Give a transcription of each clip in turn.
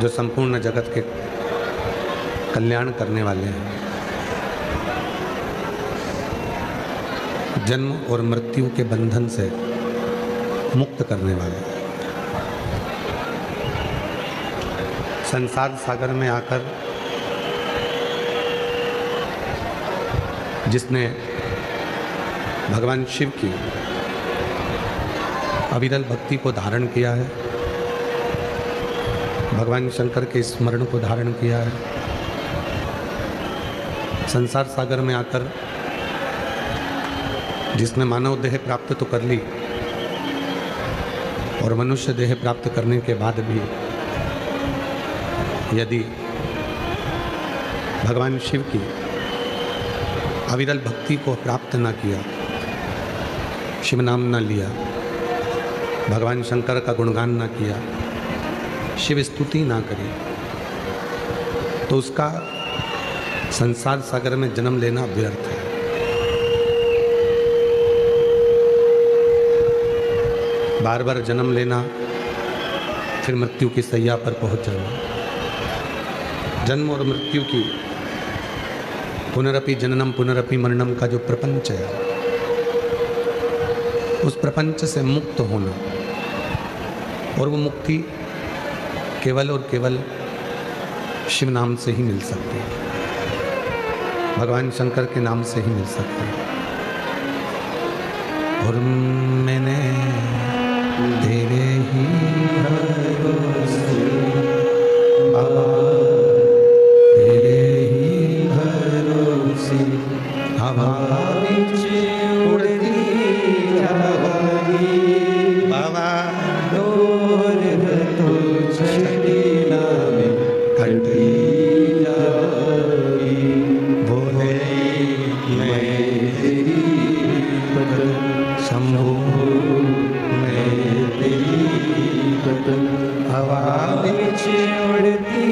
जो संपूर्ण जगत के कल्याण करने वाले हैं, जन्म और मृत्यु के बंधन से मुक्त करने वाले, संसार सागर में आकर जिसने भगवान शिव की अविरल भक्ति को धारण किया है, भगवान शंकर के स्मरण को धारण किया है, संसार सागर में आकर जिसने मानव देह प्राप्त तो कर ली और मनुष्य देह प्राप्त करने के बाद भी यदि भगवान शिव की अविरल भक्ति को प्राप्त न किया, शिव नाम न लिया, भगवान शंकर का गुणगान न किया, शिव स्तुति ना करी, तो उसका संसार सागर में जन्म लेना व्यर्थ है। बार बार जन्म लेना, फिर मृत्यु की सैया पर पहुंच जाना। जन्म और मृत्यु की पुनरपि जननम पुनरपि मरणम का जो प्रपंच है, उस प्रपंच से मुक्त होना, और वो मुक्ति केवल और केवल शिव नाम से ही मिल सकती है, भगवान शंकर के नाम से ही मिल सकती है। और मैंने तेरे ही भरोसे बाबा, तेरे ही भरोसे हवा बीच उड़ती जाएगी बाबा, डोर तो छड़ी ना में कटी जाएगी, बोले मैं तेरी बदन शंभू, मैं तेरी बदन हवा बीच उड़ती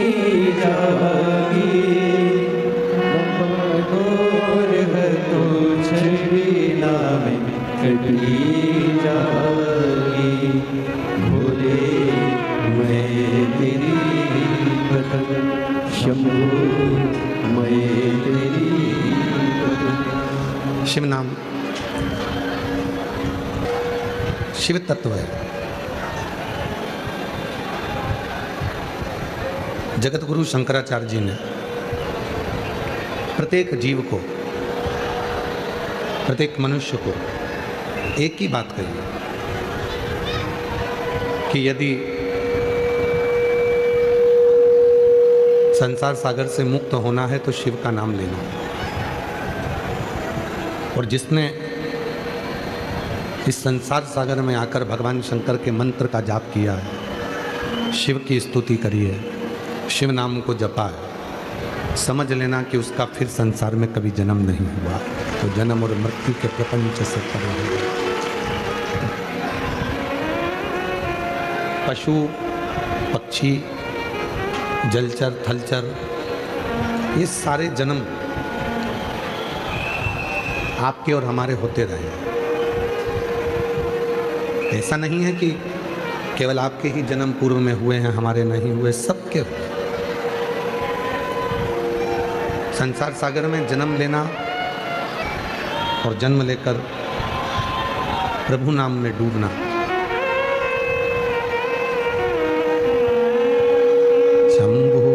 जाएगी, डोर तो छड़ी ना में कटी जाएगी, भोले मैं तेरी बदन शंभू, मैं तेरी बदन। शिव नाम शिव तत्व है। जगत गुरु शंकराचार्य जी ने प्रत्येक जीव को, प्रत्येक मनुष्य को एक ही बात कही है कि यदि संसार सागर से मुक्त होना है तो शिव का नाम लेना है। और जिसने इस संसार सागर में आकर भगवान शंकर के मंत्र का जाप किया है, शिव की स्तुति करी है, शिव नाम को जपा है, समझ लेना कि उसका फिर संसार में कभी जन्म नहीं हुआ, तो जन्म और मृत्यु के प्रपंच से परे है। पशु पक्षी जलचर थलचर ये सारे जन्म आपके और हमारे होते रहे। ऐसा नहीं है कि केवल आपके ही जन्म पूर्व में हुए हैं, हमारे नहीं हुए, सबके हुए। संसार सागर में जन्म लेना और जन्म लेकर प्रभु नाम में डूबना, शंभु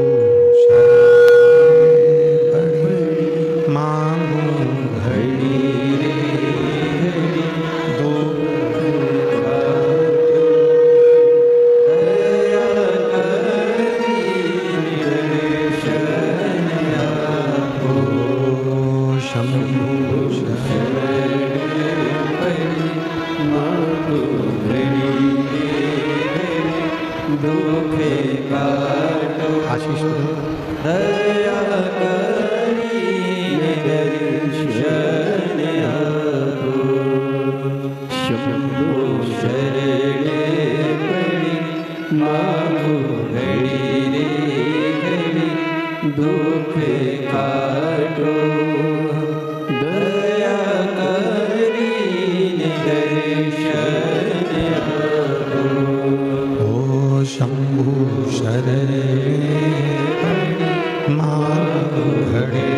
आशीष दया करी दर्शन आपो, शंभु शरणे पड़ी मांगो घड़ी रे घड़ी, दुख काटो दया करी दर्शन आपो। ओ शंभु शरण मानो घड़े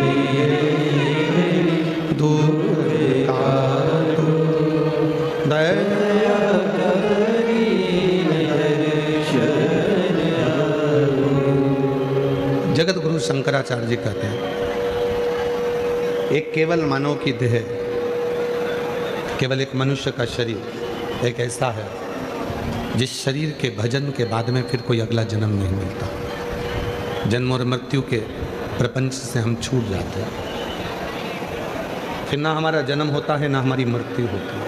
दूर का तो दया करी दर्शन। जगत गुरु शंकराचार्य जी कहते हैं एक केवल मानव की देह, केवल एक मनुष्य का शरीर एक ऐसा है जिस शरीर के भजन के बाद में फिर कोई अगला जन्म नहीं मिलता। जन्म और मृत्यु के प्रपंच से हम छूट जाते हैं, फिर ना हमारा जन्म होता है ना हमारी मृत्यु होती है।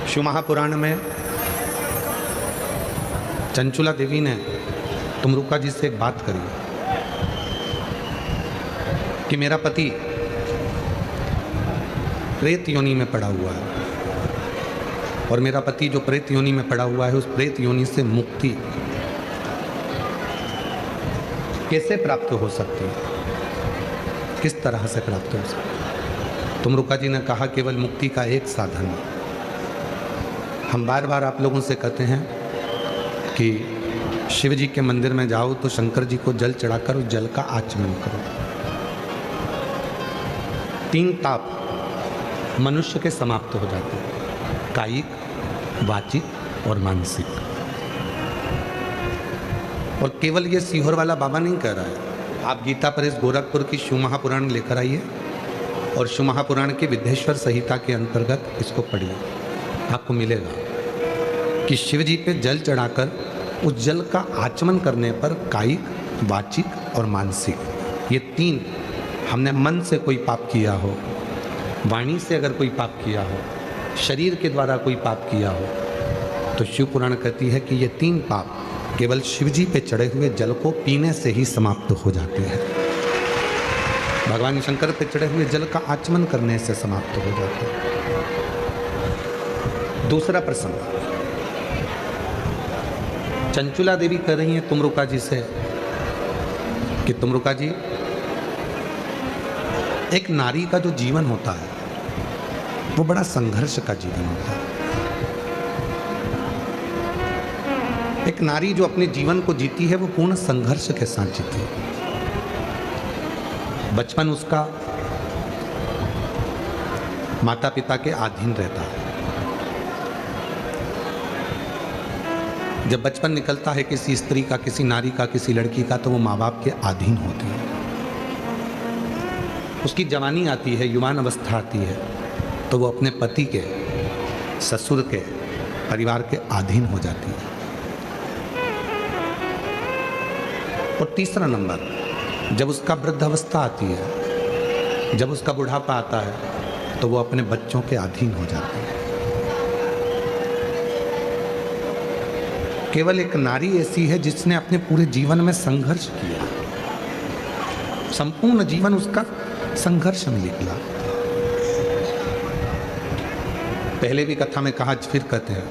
शिव महापुराण में चंचुला देवी ने तुमरुका जी से एक बात करी कि मेरा पति प्रेत योनि में पड़ा हुआ है और मेरा पति जो प्रेत योनि में पड़ा हुआ है उस प्रेत योनि से मुक्ति कैसे प्राप्त हो सकती है, किस तरह से प्राप्त हो सकती है। तुमरुका जी ने कहा केवल मुक्ति का एक साधन है। हम बार बार आप लोगों से कहते हैं कि शिव जी के मंदिर में जाओ तो शंकर जी को जल चढ़ाकर उस जल का आचमन करो। 3 ताप मनुष्य के समाप्त हो जाते हैं, कायिक, वाचिक और मानसिक। और केवल ये सीहोर वाला बाबा नहीं कह रहा है, आप गीता प्रेस गोरखपुर की शिव महापुराण लेकर आइए और शिव महापुराण के विद्येश्वर संहिता के अंतर्गत इसको पढ़िए। आपको मिलेगा कि शिव जी पे जल चढ़ाकर उस जल का आचमन करने पर कायिक, वाचिक और मानसिक ये 3, हमने मन से कोई पाप किया हो, वाणी से अगर कोई पाप किया हो, शरीर के द्वारा कोई पाप किया हो, तो शिव पुराण कहती है कि ये 3 पाप केवल शिव जी पे चढ़े हुए जल को पीने से ही समाप्त हो जाते हैं। भगवान शंकर पे चढ़े हुए जल का आचमन करने से समाप्त हो जाते हैं। दूसरा प्रसंग, चंचुला देवी कह रही हैं तुमरुका जी से कि तुमरुका जी, एक नारी का जो जीवन होता है वो बड़ा संघर्ष का जीवन होता है। एक नारी जो अपने जीवन को जीती है वो पूर्ण संघर्ष के साथ जीती है। बचपन उसका माता पिता के अधीन रहता है। जब बचपन निकलता है किसी स्त्री का, किसी नारी का, किसी लड़की का, तो वो माँ बाप के अधीन होती है। उसकी जवानी आती है, युवान अवस्था आती है, तो वो अपने पति के, ससुर के, परिवार के अधीन हो जाती है। और तीसरा नंबर, जब उसका वृद्धावस्था आती है, जब उसका बुढ़ापा आता है, तो वो अपने बच्चों के अधीन हो जाती है। केवल एक नारी ऐसी है जिसने अपने पूरे जीवन में संघर्ष किया, संपूर्ण जीवन उसका संघर्ष में निकला। पहले भी कथा में कहा, फिर कहते हैं,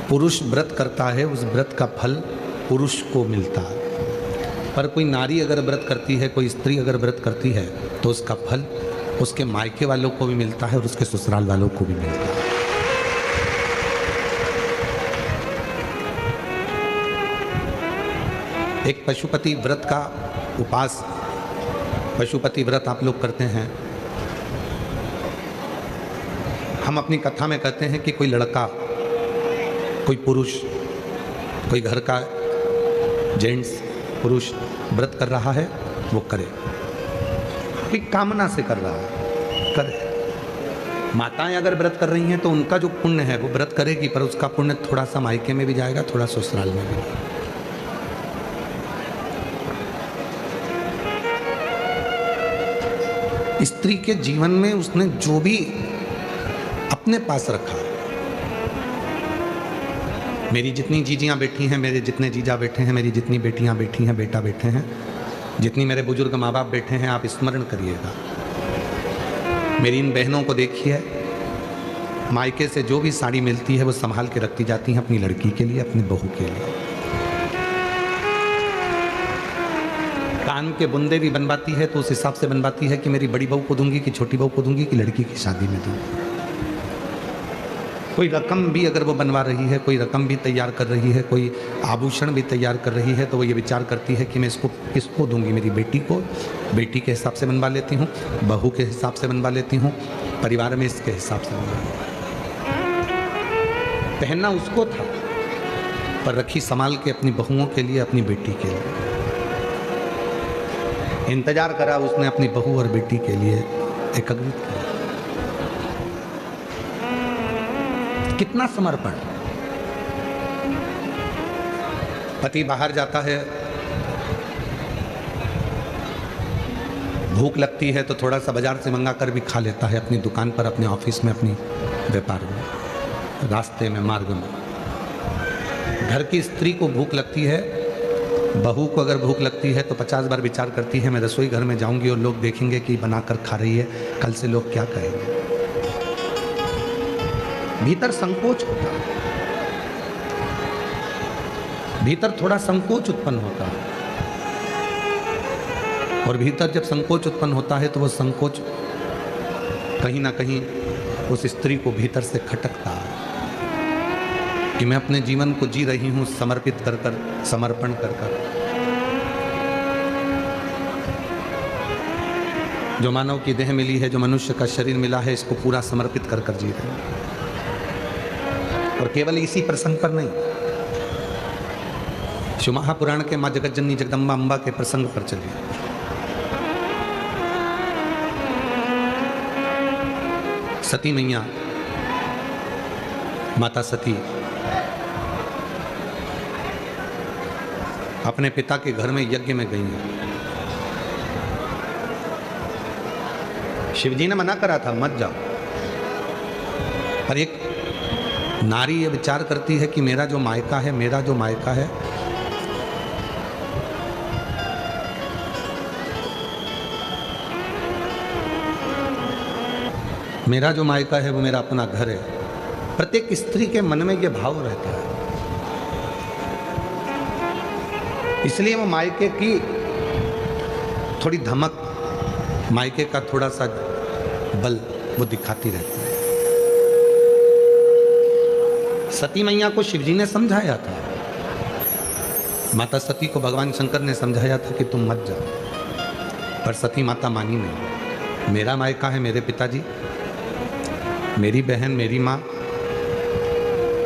पुरुष व्रत करता है, उस व्रत का फल पुरुष को मिलता है, पर कोई नारी अगर व्रत करती है, कोई स्त्री अगर व्रत करती है, तो उसका फल उसके मायके वालों को भी मिलता है और उसके ससुराल वालों को भी मिलता है। एक पशुपति व्रत का उपास, पशुपति व्रत आप लोग करते हैं। हम अपनी कथा में कहते हैं कि कोई लड़का, कोई पुरुष, कोई घर का जेंट्स पुरुष व्रत कर रहा है, वो करे, कोई कामना से कर रहा है, करे। माताएं अगर व्रत कर रही हैं तो उनका जो पुण्य है वो व्रत करेगी, पर उसका पुण्य थोड़ा सा मायके में भी जाएगा, थोड़ा ससुराल में भी। स्त्री के जीवन में उसने जो भी अपने पास रखा, मेरी जितनी जीजियां बैठी हैं, मेरे जितने जीजा बैठे हैं, मेरी जितनी बेटियां बैठी हैं, बेटा बैठे हैं, जितनी मेरे बुजुर्ग माँ बाप बैठे हैं, आप स्मरण करिएगा। मेरी इन बहनों को देखिए, मायके से जो भी साड़ी मिलती है वो संभाल के रखती जाती हैं अपनी लड़की के लिए, अपनी बहू के लिए। कान के बुंदे भी बनवाती है तो उस हिसाब से बनवाती है कि मेरी बड़ी बहू को दूंगी कि छोटी बहू को दूंगी कि लड़की की शादी में दूंगी। कोई रकम भी अगर वो बनवा रही है, कोई रकम भी तैयार कर रही है, कोई आभूषण भी तैयार कर रही है, तो वो ये विचार करती है कि मैं इसको किसको दूंगी। मेरी बेटी को बेटी के हिसाब से बनवा लेती हूँ, बहू के हिसाब से बनवा लेती हूँ, परिवार में इसके हिसाब से बनवा लेती हूँ। पहनना उसको था, पर रखी संभाल के अपनी बहुओं के लिए, अपनी बेटी के लिए। इंतजार करा उसने अपनी बहू और बेटी के लिए, एकत्रित किया। कितना समर्पण। पति बाहर जाता है, भूख लगती है तो थोड़ा सा बाजार से मंगा कर भी खा लेता है, अपनी दुकान पर, अपने ऑफिस में, अपनी व्यापार में, रास्ते में, मार्ग में। घर की स्त्री को भूख लगती है, बहू को अगर भूख लगती है तो 50 बार विचार करती है, मैं रसोई घर में जाऊंगी और लोग देखेंगे कि बनाकर खा रही है, कल से लोग क्या कहेंगे। भीतर संकोच होता, भीतर थोड़ा संकोच उत्पन्न होता है, और भीतर जब संकोच उत्पन्न होता है तो वो संकोच कहीं ना कहीं उस स्त्री को भीतर से खटकता है कि मैं अपने जीवन को जी रही हूं समर्पित कर कर, समर्पण कर कर। जो मानव की देह मिली है, जो मनुष्य का शरीर मिला है, इसको पूरा समर्पित कर कर जी रहे हैं। और केवल इसी प्रसंग पर नहीं, शिव महापुराण के माँ जगतजननी जगदम्बा अम्बा के प्रसंग पर चलिए। सती मैया, माता सती अपने पिता के घर में यज्ञ में गई हैं। शिवजी ने मना करा था मत जाओ, पर एक नारी ये विचार करती है कि मेरा जो मायका है, मेरा जो मायका है, मेरा जो मायका है वो मेरा अपना घर है। प्रत्येक स्त्री के मन में ये भाव रहता है, इसलिए वो मायके की थोड़ी धमक, मायके का थोड़ा सा बल वो दिखाती रहती है। सती मैया को शिवजी ने समझाया था, माता सती को भगवान शंकर ने समझाया था कि तुम मत जाओ, पर सती माता मानी नहीं। मेरा मायका है, मेरे पिताजी, मेरी बहन, मेरी माँ,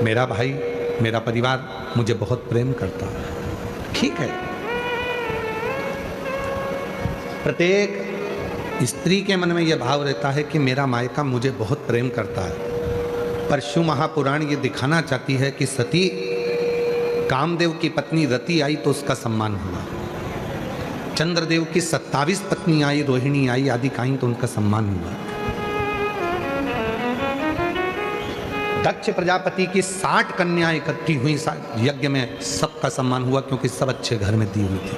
मेरा भाई, मेरा परिवार मुझे बहुत प्रेम करता है। ठीक है, प्रत्येक स्त्री के मन में यह भाव रहता है कि मेरा मायका मुझे बहुत प्रेम करता है, पर शिव महापुराण ये दिखाना चाहती है कि सती कामदेव की पत्नी रति आई तो उसका सम्मान हुआ, चंद्रदेव की 27 पत्नी आई, रोहिणी आई, आदि आई तो उनका सम्मान हुआ, दक्ष प्रजापति की 60 कन्याएं इकट्ठी हुई यज्ञ में, सबका सम्मान हुआ क्योंकि सब अच्छे घर में दी हुई थी।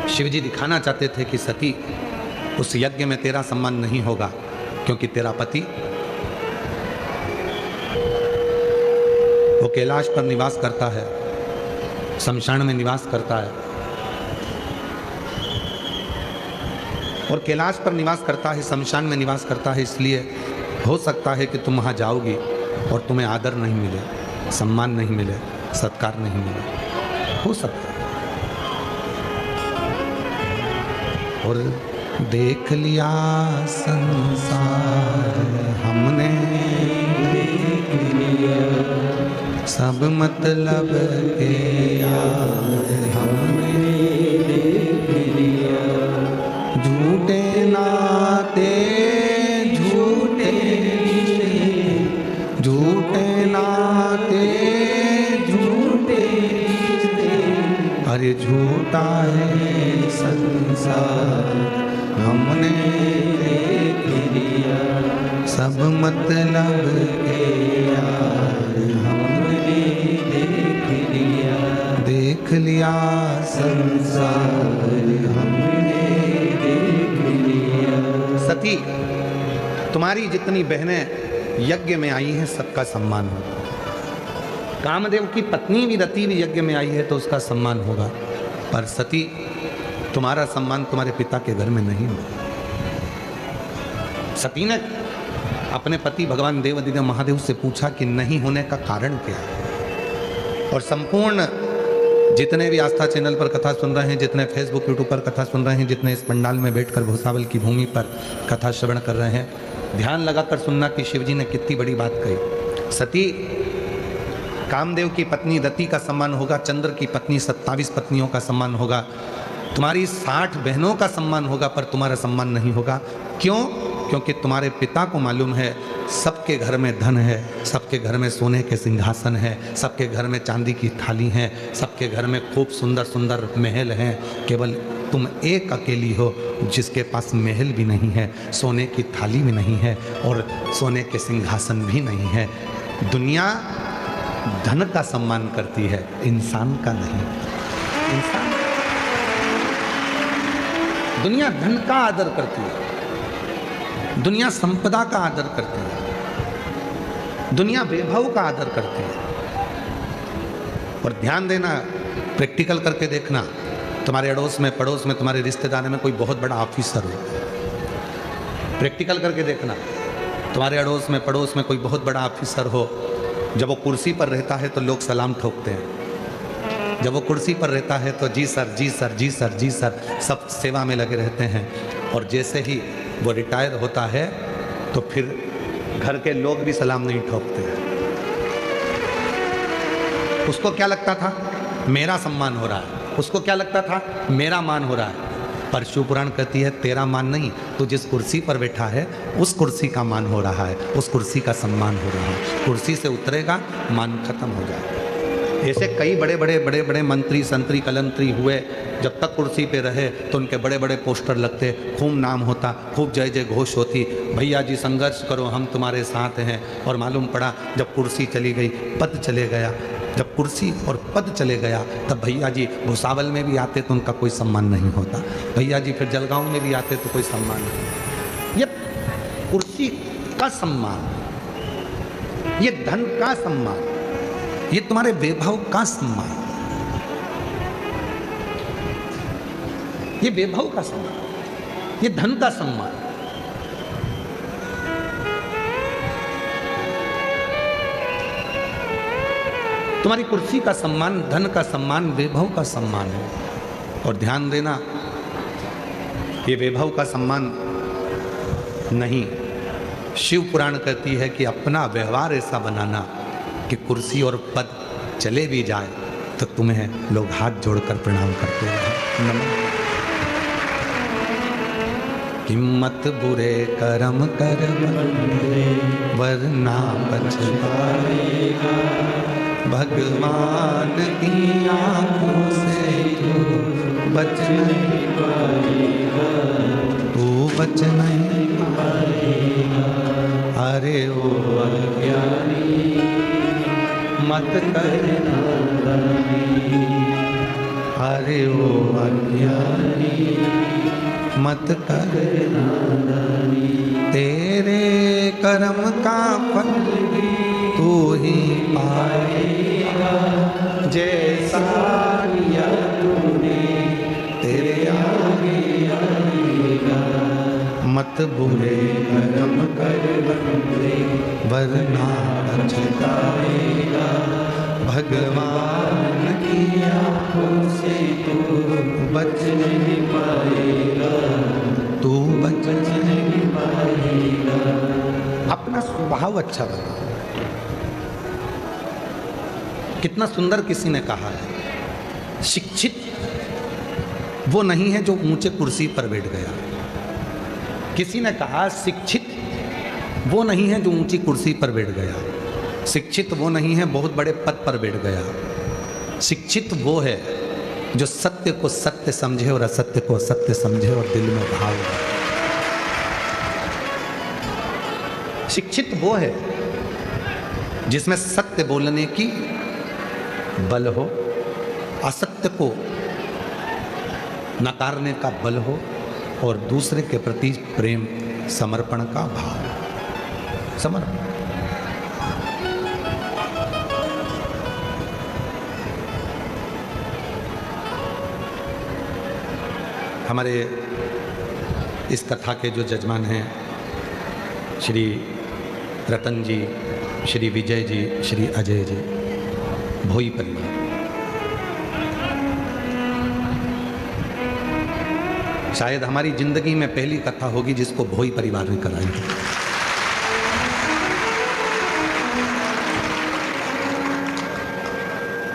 शिवजी दिखाना चाहते थे कि सती उस यज्ञ में तेरा सम्मान नहीं होगा क्योंकि तेरा पति वो कैलाश पर निवास करता है, शमशान में निवास करता है, और कैलाश पर निवास करता है, शमशान में निवास करता है, इसलिए हो सकता है कि तुम वहाँ जाओगी और तुम्हें आदर नहीं मिले, सम्मान नहीं मिले, सत्कार नहीं मिले, हो सकता है। और देख लिया संसार हमने, देख लिया सब मतलब के यार हमने, देख लिया झूठे नाते, झूठे नाते, झूठे अरे झूठा है संसार हमने देख लिया सब मतलब के यार हमने देख लिया संसार हमने देख लिया। सती, तुम्हारी जितनी बहनें यज्ञ में आई हैं सबका सम्मान होगा, कामदेव की पत्नी भी रति भी यज्ञ में आई है तो उसका सम्मान होगा, पर सती तुम्हारा सम्मान तुम्हारे पिता के घर में नहीं होगा। सती ने अपने पति भगवान देवाधिदेव महादेव से पूछा कि नहीं होने का कारण क्या है। और संपूर्ण जितने भी आस्था चैनल पर कथा सुन रहे हैं, जितने फेसबुक यूट्यूब पर कथा सुन रहे हैं, जितने इस पंडाल में बैठकर भूसावल की भूमि पर कथा श्रवण कर रहे हैं, ध्यान लगाकर सुनना कि शिवजी ने कितनी बड़ी बात कही। सती, कामदेव की पत्नी रति का सम्मान होगा, चंद्र की पत्नी 27 पत्नियों का सम्मान होगा, तुम्हारी 60 बहनों का सम्मान होगा, पर तुम्हारा सम्मान नहीं होगा। क्यों? क्योंकि तुम्हारे पिता को मालूम है सबके घर में धन है, सबके घर में सोने के सिंहासन है, सबके घर में चांदी की थाली है, सबके घर में खूब सुंदर सुंदर महल हैं, केवल तुम एक अकेली हो जिसके पास महल भी नहीं है, सोने की थाली भी नहीं है और सोने के सिंहासन भी नहीं है। दुनिया धन का सम्मान करती है, इंसान का नहीं। इंसान, दुनिया धन का आदर करती है, दुनिया संपदा का आदर करती है, दुनिया वैभव का आदर करती है। और ध्यान देना, प्रैक्टिकल करके देखना, तुम्हारे अड़ोस में पड़ोस में तुम्हारे रिश्तेदार में कोई बहुत बड़ा ऑफिसर हो, प्रैक्टिकल करके देखना, तुम्हारे अड़ोस में पड़ोस में कोई बहुत बड़ा ऑफिसर हो, जब वो कुर्सी पर रहता है तो लोग सलाम ठोकते हैं, जब वो कुर्सी पर रहता है तो जी सर जी सर जी सर जी सर सब सेवा में लगे रहते हैं। और जैसे ही वो रिटायर होता है तो फिर घर के लोग भी सलाम नहीं ठोकते हैं। उसको क्या लगता था? मेरा सम्मान हो रहा है। उसको क्या लगता था? मेरा मान हो रहा है। पर शिव पुराण कहती है तेरा मान नहीं, तो जिस कुर्सी पर बैठा है उस कुर्सी का मान हो रहा है, उस कुर्सी का सम्मान हो रहा है। कुर्सी से उतरेगा, मान खत्म हो जाएगा। ऐसे कई बड़े बड़े मंत्री संतरी कलंतरी हुए, जब तक कुर्सी पे रहे तो उनके बड़े बड़े पोस्टर लगते, खूब नाम होता, खूब जय जय घोष होती, भैया जी संघर्ष करो हम तुम्हारे साथ हैं। और मालूम पड़ा जब कुर्सी चली गई, पद चले गया, जब कुर्सी और पद चले गया तब भैया जी भुसावल में भी आते तो उनका कोई सम्मान नहीं होता, भैया जी फिर जलगांव में भी आते तो कोई सम्मान नहीं। ये कुर्सी का सम्मान, ये धन का सम्मान, ये तुम्हारे वैभव का सम्मान, ये वैभव का सम्मान, ये धन का सम्मान। तुम्हारी कुर्सी का सम्मान, धन का सम्मान, वैभव का सम्मान है। और ध्यान देना, ये वैभव का सम्मान नहीं, शिव पुराण कहती है कि अपना व्यवहार ऐसा बनाना कि कुर्सी और पद चले भी जाए तो तुम्हें लोग हाथ जोड़कर प्रणाम करते हैं। नमः। हिम्मत बुरे कर्म कर वरना पछताएगा, भगवान की आंखों से तू बच नहीं पाएगा, तू बच नहीं पाएगा। अरे ओ अज्ञानी मत करना दानी, अरे ओ अज्ञानी मत करना दानी, तेरे कर्म का फल तू ही पाएगा, जैसा किया तूने तेरे आगे आएगा। मत बुरे कर्म कर वरना पछताएगा, भगवान की आंखों से तू बच नहीं पाएगा, तू बच नहीं पाएगा। अपना स्वभाव अच्छा बनाओ। कितना सुंदर किसी ने कहा है, शिक्षित वो नहीं है जो ऊंचे कुर्सी पर बैठ गया। किसी ने कहा शिक्षित वो नहीं है जो ऊंची कुर्सी पर बैठ गया, शिक्षित वो नहीं है बहुत बड़े पद पर बैठ गया, शिक्षित वो है जो सत्य को सत्य समझे और असत्य को असत्य समझे और दिल में भाव है। शिक्षित वो है जिसमें सत्य बोलने की बल हो, असत्य को नकारने का बल हो और दूसरे के प्रति प्रेम समर्पण का भाव। समर्पण। हमारे इस कथा के जो जजमान हैं श्री रतन जी, श्री विजय जी, श्री अजय जी, भोई परिवार। शायद हमारी जिंदगी में पहली कथा होगी जिसको भोई परिवार ने कराई है।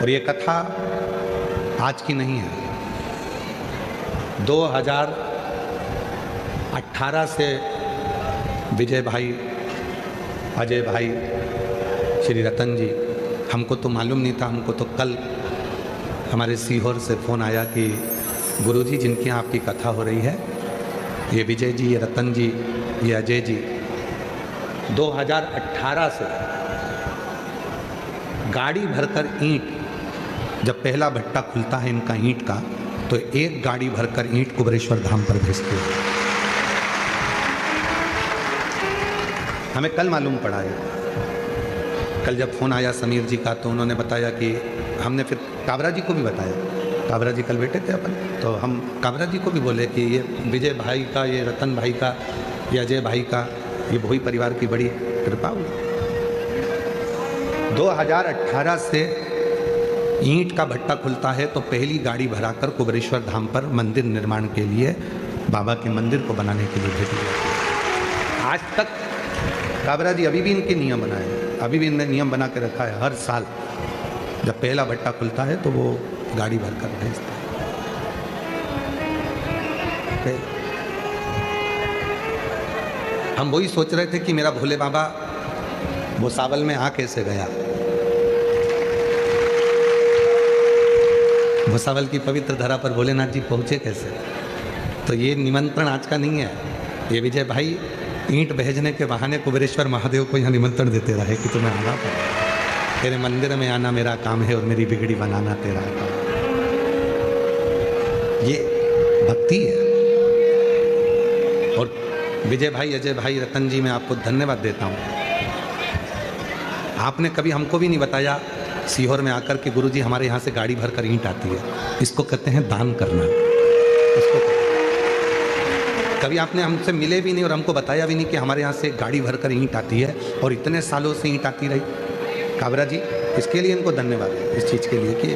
और ये कथा आज की नहीं है। 2018 से विजय भाई, अजय भाई, श्री रतन जी, हमको तो मालूम नहीं था। हमको तो कल हमारे सीहोर से फ़ोन आया कि गुरुजी जिनके यहाँ आपकी कथा हो रही है, ये विजय जी, ये रतन जी, ये अजय जी 2018 से गाड़ी भरकर ईंट, जब पहला भट्टा खुलता है इनका ईंट का, तो एक गाड़ी भरकर ईंट कुबेरेश्वर धाम पर भेजते हैं। हमें कल मालूम पड़ा है। कल जब फ़ोन आया समीर जी का तो उन्होंने बताया कि हमने फिर काबरा जी को भी बताया। काबरा जी कल बैठे थे अपन, तो हम काबरा जी को भी बोले कि ये विजय भाई का, ये रतन भाई का, ये अजय भाई का, ये भोई परिवार की बड़ी कृपा हुई। 2018 से ईंट का भट्टा खुलता है तो पहली गाड़ी भराकर कुबेरेश्वर धाम पर मंदिर निर्माण के लिए, बाबा के मंदिर को बनाने के लिए भेजी जाती है। आज तक काबरा जी अभी भी इनके नियम बनाए हैं, अभी भी इनने नियम बना के रखा है। हर साल जब पहला भट्टा खुलता है तो वो गाड़ी भरकर भेजते हैं। हम वही सोच रहे थे कि मेरा भोले बाबा भुसावल में आ कैसे गया। भुसावल की पवित्र धरा पर भोलेनाथ जी पहुँचे कैसे। तो ये निमंत्रण आज का नहीं है। ये विजय भाई ईंट भेजने के बहाने कुबेरेश्वर महादेव को यहाँ निमंत्रण देते रहे कि तुम्हें आना पड़ेगा, तेरे मंदिर में आना मेरा काम है और मेरी बिगड़ी बनाना तेरा काम। ये भक्ति है। और विजय भाई, अजय भाई, रतन जी, मैं आपको धन्यवाद देता हूँ। आपने कभी हमको भी नहीं बताया सीहोर में आकर कि गुरुजी हमारे यहाँ से गाड़ी भरकर ईंट आती है। इसको कहते हैं दान करना। इसको कभी आपने हमसे मिले भी नहीं और हमको बताया भी नहीं कि हमारे यहाँ से गाड़ी भरकर ईंट आती है और इतने सालों से ईंट आती रही। काबरा जी, इसके लिए इनको धन्यवाद है, इस चीज़ के लिए कि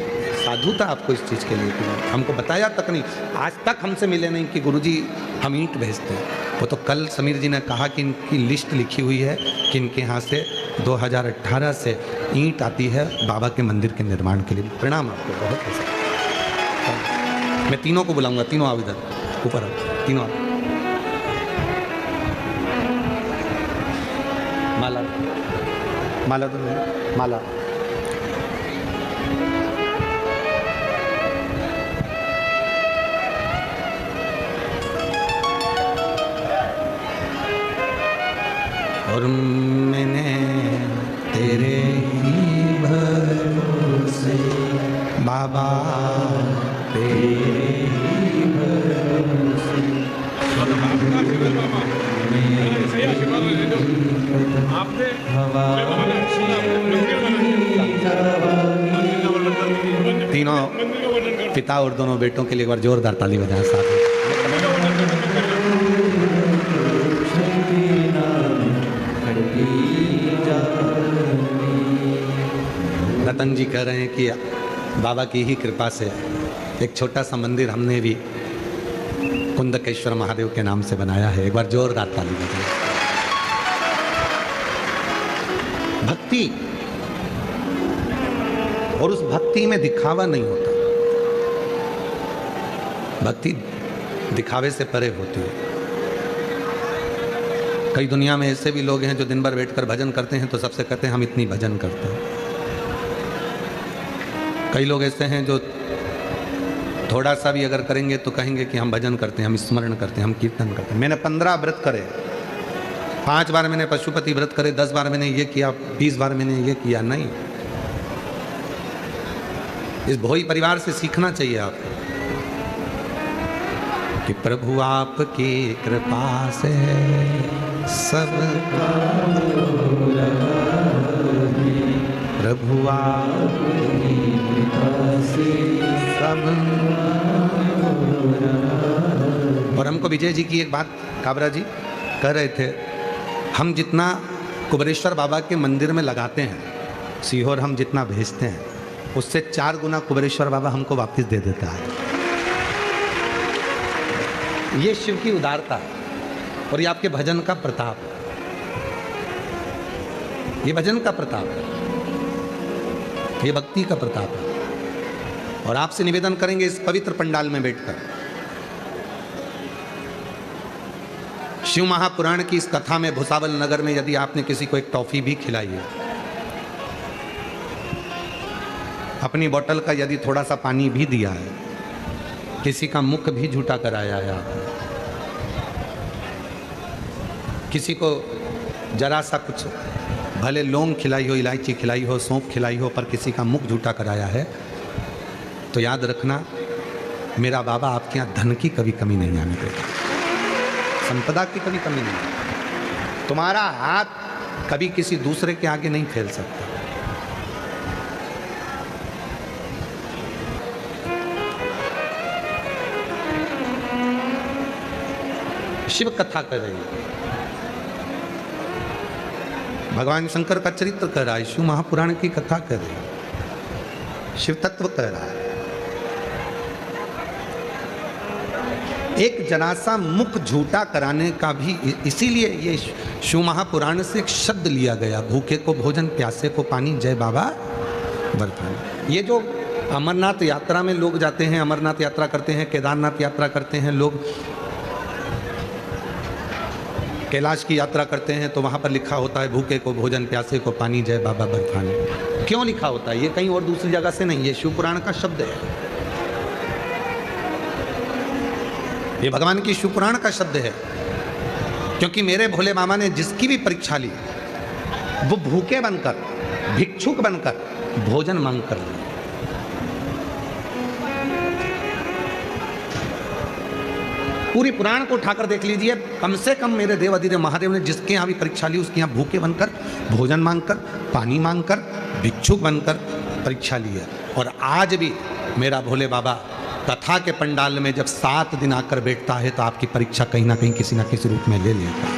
साधुता आपको इस चीज़ के लिए कि हमको बताया तक नहीं। आज तक हमसे मिले नहीं कि गुरुजी हम ईंट भेजते हैं। वो तो कल समीर जी ने कहा कि इनकी लिस्ट लिखी हुई है कि इनके यहाँ से 2018 से ईंट आती है बाबा के मंदिर के निर्माण के लिए। प्रणाम आपको बहुत बहुत। मैं तीनों को बुलाऊंगा, तीनों आओ इधर ऊपर आओ, तीनों आओ। माला, माला तो नहीं, माला। और मैंने तेरे ही भरोसे बाबा, तेरे ही भरोसे तीनों पिता और दोनों बेटों के लिए एक बार जोरदार ताली बजाएं साथ में। रतन जी कह रहे हैं कि बाबा की ही कृपा से एक छोटा सा मंदिर हमने भी कुंदकेश्वर महादेव के नाम से बनाया है। एक बार जोरदार ताली बजाएं। भक्ति, और उस भक्ति में दिखावा नहीं होता। भक्ति दिखावे से परे होती है। कई दुनिया में ऐसे भी लोग हैं जो दिन भर बैठकर भजन करते हैं तो सबसे कहते हैं हम इतनी भजन करते हैं। कई लोग ऐसे हैं जो थोड़ा सा भी अगर करेंगे तो कहेंगे कि हम भजन करते हैं, हम स्मरण करते हैं, हम कीर्तन करते हैं। मैंने 15 व्रत करे, 5 बार मैंने पशुपति व्रत करे, 10 बार मैंने ये किया, 20 बार मैंने ये किया। नहीं, इस भोई परिवार से सीखना चाहिए आपको कि प्रभु आपकी कृपा से सब, प्रभु आपकी कृपा से सब। और हमको विजय जी की एक बात काबरा जी कह रहे थे, हम जितना कुबेरेश्वर बाबा के मंदिर में लगाते हैं, सीहोर हम जितना भेजते हैं उससे 4 गुना कुबेरेश्वर बाबा हमको वापस दे देता है। ये शिव की उदारता है और ये आपके भजन का प्रताप है। ये भजन का प्रताप है, ये भक्ति का प्रताप है। और आपसे निवेदन करेंगे इस पवित्र पंडाल में बैठकर शिव महापुराण की इस कथा में भुसावल नगर में यदि आपने किसी को एक टॉफी भी खिलाई है, अपनी बोतल का यदि थोड़ा सा पानी भी दिया है, किसी का मुख भी झूठा कराया है आपने, किसी को जरा सा कुछ भले लौंग खिलाई हो, इलायची खिलाई हो, सौंफ खिलाई हो, पर किसी का मुख झूठा कराया है, तो याद रखना मेरा बाबा आपके यहाँ धन की कभी कमी नहीं आने देगा, संपदा की कभी कमी नहीं। तुम्हारा हाथ कभी किसी दूसरे के आगे नहीं फैल सकता। शिव कथा कर रही है, भगवान शंकर का चरित्र कर रहा है, शिव महापुराण की कथा कर रही है, शिव तत्व कर रहा है। एक जरा सा मुख झूठा कराने का भी इसीलिए ये शिव महापुराण से एक शब्द लिया गया, भूखे को भोजन प्यासे को पानी, जय बाबा बर्फानी। ये जो अमरनाथ यात्रा में लोग जाते हैं, अमरनाथ यात्रा करते हैं, केदारनाथ यात्रा करते हैं लोग, कैलाश की यात्रा करते हैं, तो वहाँ पर लिखा होता है भूखे को भोजन प्यासे को पानी, जय बाबा बर्फानी। क्यों लिखा होता है? ये कहीं और दूसरी जगह से नहीं, ये शिव पुराण का शब्द है, ये भगवान की शिव पुराण का शब्द है। क्योंकि मेरे भोले बाबा ने जिसकी भी परीक्षा ली वो भूखे बनकर, भिक्षुक बनकर भोजन मांग कर ली। पूरी पुराण को उठाकर देख लीजिए, कम से कम मेरे देव अधिदेव महादेव ने जिसके यहाँ भी परीक्षा ली उसके यहाँ भूखे बनकर, भोजन मांगकर, पानी मांगकर, भिक्षुक बनकर परीक्षा ली है। और आज भी मेरा भोले बाबा कथा के पंडाल में जब 7 दिन आकर बैठता है तो आपकी परीक्षा कहीं ना कहीं किसी ना किसी रूप में ले लेता है,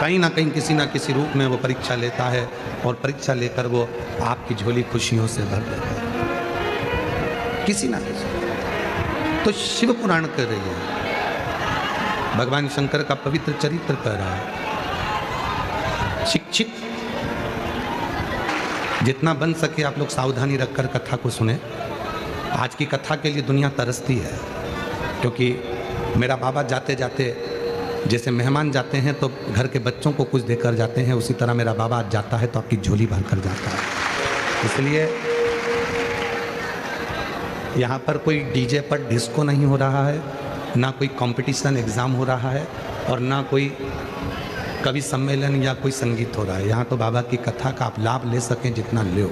कहीं ना कहीं किसी ना किसी रूप में वो परीक्षा लेता है, और परीक्षा लेकर वो आपकी झोली खुशियों से भर देता है, किसी ना किसी। तो शिव पुराण कर रही है, भगवान शंकर का पवित्र चरित्र कर रहा है। शिक्षित जितना बन सके आप लोग सावधानी रखकर कथा को सुने। आज की कथा के लिए दुनिया तरसती है, क्योंकि मेरा बाबा जाते जाते जैसे मेहमान जाते हैं तो घर के बच्चों को कुछ देकर जाते हैं, उसी तरह मेरा बाबा आज जाता है तो आपकी झोली भर कर जाता है। इसलिए यहाँ पर कोई डीजे पर डिस्को नहीं हो रहा है, ना कोई कंपटीशन एग्ज़ाम हो रहा है, और ना कोई कवि सम्मेलन या कोई संगीत हो रहा है। यहाँ तो बाबा की कथा का आप लाभ ले सकें जितना लो,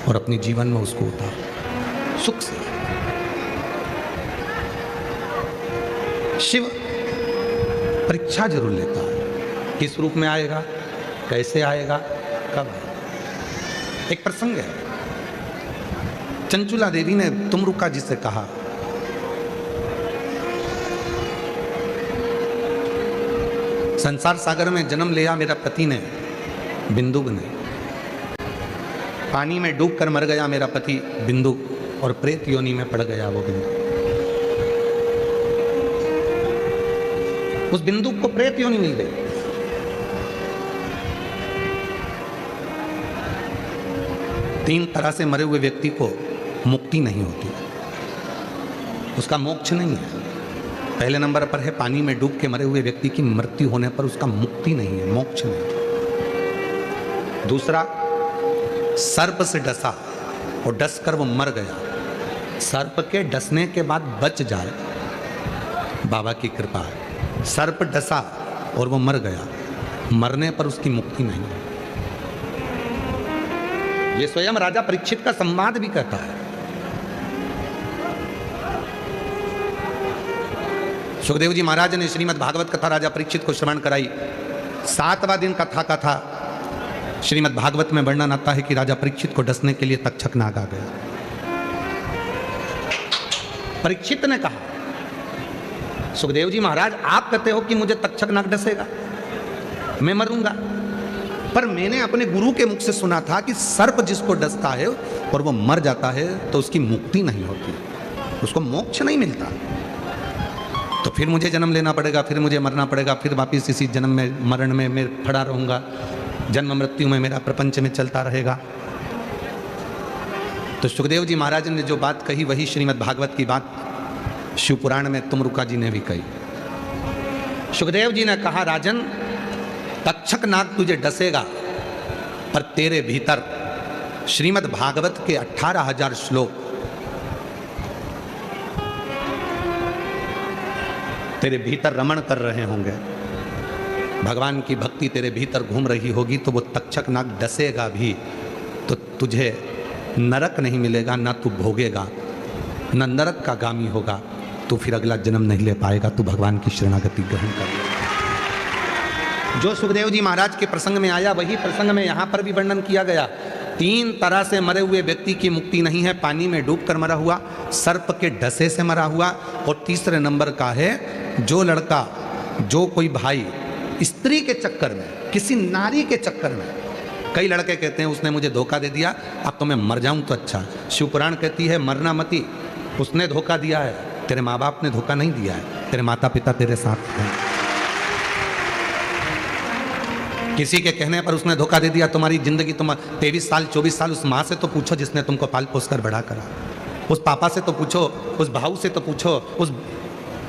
और अपने जीवन में उसको उतारो सुख से। शिव परीक्षा जरूर लेता है, किस रूप में आएगा, कैसे आएगा, कब आएगा। एक प्रसंग है, चंचुला देवी ने तुमरुका जी से कहा, संसार सागर में जन्म लिया मेरा पति ने, बिंदुक ने, पानी में डूबकर मर गया मेरा पति बिंदुक, और प्रेत योनि में पड़ गया वो बिंदुक। उस बिंदुक को प्रेत योनि मिल गई। तीन तरह से मरे हुए व्यक्ति को मुक्ति नहीं होती, उसका मोक्ष नहीं है। पहले नंबर पर है पानी में डूब के मरे हुए व्यक्ति की मृत्यु होने पर उसका मुक्ति नहीं है, मोक्ष नहीं। दूसरा, सर्प से डसा और डस कर वो मर गया, सर्प के डसने के बाद बच जाए, बाबा की कृपा है। सर्प डसा और वो मर गया, मरने पर उसकी मुक्ति नहीं है। ये स्वयं राजा परीक्षित का संवाद भी कहता है। सुखदेव जी महाराज ने श्रीमद् भागवत कथा राजा परीक्षित को श्रवण कराई। 7वां दिन कथा का था। श्रीमद् भागवत में वर्णन आता है कि राजा परीक्षित को डसने के लिए तक्षक नाग आ गया। परीक्षित ने कहा, सुखदेव जी महाराज, आप कहते हो कि मुझे तक्षक नाग डसेगा, मैं मरूंगा, पर मैंने अपने गुरु के मुख से सुना था कि सर्प जिसको डसता है और वो मर जाता है तो उसकी मुक्ति नहीं होती, उसको मोक्ष नहीं मिलता। तो फिर मुझे जन्म लेना पड़ेगा, फिर मुझे मरना पड़ेगा, फिर वापिस इसी जन्म में मरण में मैं पड़ा रहूंगा, जन्म मृत्यु में मेरा प्रपंच में चलता रहेगा। तो सुखदेव जी महाराज ने जो बात कही वही श्रीमद् भागवत की बात शिवपुराण में तुमरुका जी ने भी कही। सुखदेव जी ने कहा, राजन तक्षक नाग तुझे डसेगा, पर तेरे भीतर श्रीमद् भागवत के 18,000 श्लोक तेरे भीतर रमण कर रहे होंगे, भगवान की भक्ति तेरे भीतर घूम रही होगी, तो वो तक्षक नाग डसेगा भी तो तुझे नरक नहीं मिलेगा, ना तू भोगेगा, न नरक का गामी होगा, तो फिर अगला जन्म नहीं ले पाएगा, तू भगवान की शरणागति ग्रहण कर। जो सुखदेव जी महाराज के प्रसंग में आया वही प्रसंग में यहाँ पर भी वर्णन किया गया। 3 तरह से मरे हुए व्यक्ति की मुक्ति नहीं है, पानी में डूबकर मरा हुआ, सर्प के डसे से मरा हुआ, और तीसरे नंबर का है जो लड़का, जो कोई भाई स्त्री के चक्कर में, किसी नारी के चक्कर में, कई लड़के कहते हैं उसने मुझे धोखा दे दिया, अब तो मैं मर जाऊं तो अच्छा। शिवपुराण कहती है मरना मती, उसने धोखा दिया है, तेरे माँ बाप ने धोखा नहीं दिया है, तेरे माता पिता तेरे साथ हैं। किसी के कहने पर उसने धोखा दे दिया, तुम्हारी जिंदगी, तुम 23 साल 24 साल उस माँ से तो पूछो जिसने तुमको पाल पोस कर बड़ा करा, उस पापा से तो पूछो, उस भाऊ से तो पूछो, उस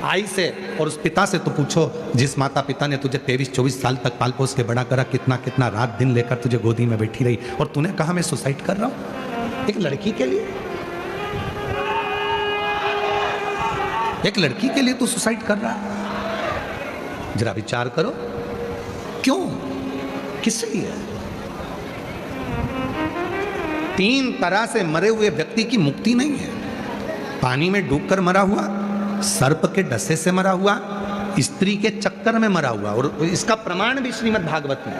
आई से और उस पिता से तो पूछो जिस माता पिता ने तुझे 23-24 साल तक पाल पोस के बड़ा करा, कितना कितना रात दिन लेकर तुझे गोदी में बैठी रही, और तूने कहा मैं सुसाइड कर रहा हूं एक लड़की के लिए। एक लड़की के लिए तू सुसाइड कर रहा है? जरा विचार करो, क्यों, किस लिए? 3 तरह से मरे हुए व्यक्ति की मुक्ति नहीं है, पानी में डूबकर मरा हुआ, सर्प के डसे से मरा हुआ, स्त्री के चक्कर में मरा हुआ, और इसका प्रमाण भी श्रीमद् भागवत में,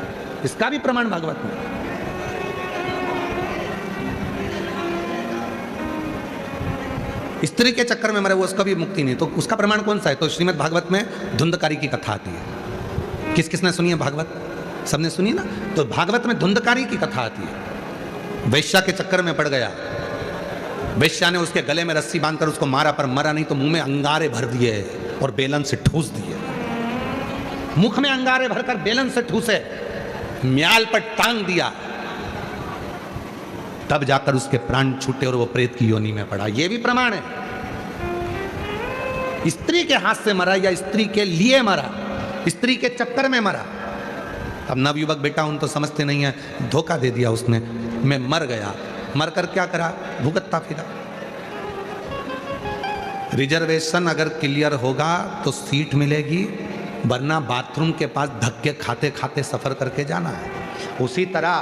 इसका भी प्रमाण भागवत में। स्त्री के चक्कर में मरा हुआ, उसका भी मुक्ति नहीं, तो उसका प्रमाण कौन सा है? तो श्रीमद् भागवत में धुंधकारी की कथा आती है। किस किसने सुनी है भागवत? सबने सुनी ना। तो भागवत में धुंधकारी की कथा आती है। वैश्या के चक्कर में पड़ गया, वैश्या ने उसके गले में रस्सी बांधकर उसको मारा, पर मरा नहीं, तो मुंह में अंगारे भर दिए और बेलन से ठूस दिए। मुख में अंगारे भरकर बेलन से ठूसे, म्याल पर टांग दिया, तब जाकर उसके प्राण छूटे और वो प्रेत की योनि में पड़ा। ये भी प्रमाण है। स्त्री के हाथ से मरा या स्त्री के लिए मरा, स्त्री के चक्कर में मरा। अब नवयुवक बेटा उन तो समझते नहीं है, धोखा दे दिया उसने, मैं मर गया, मरकर क्या करा, भुगतता फिरा। रिजर्वेशन अगर क्लियर होगा तो सीट मिलेगी, वरना बाथरूम के पास धक्के खाते खाते सफर करके जाना है। उसी तरह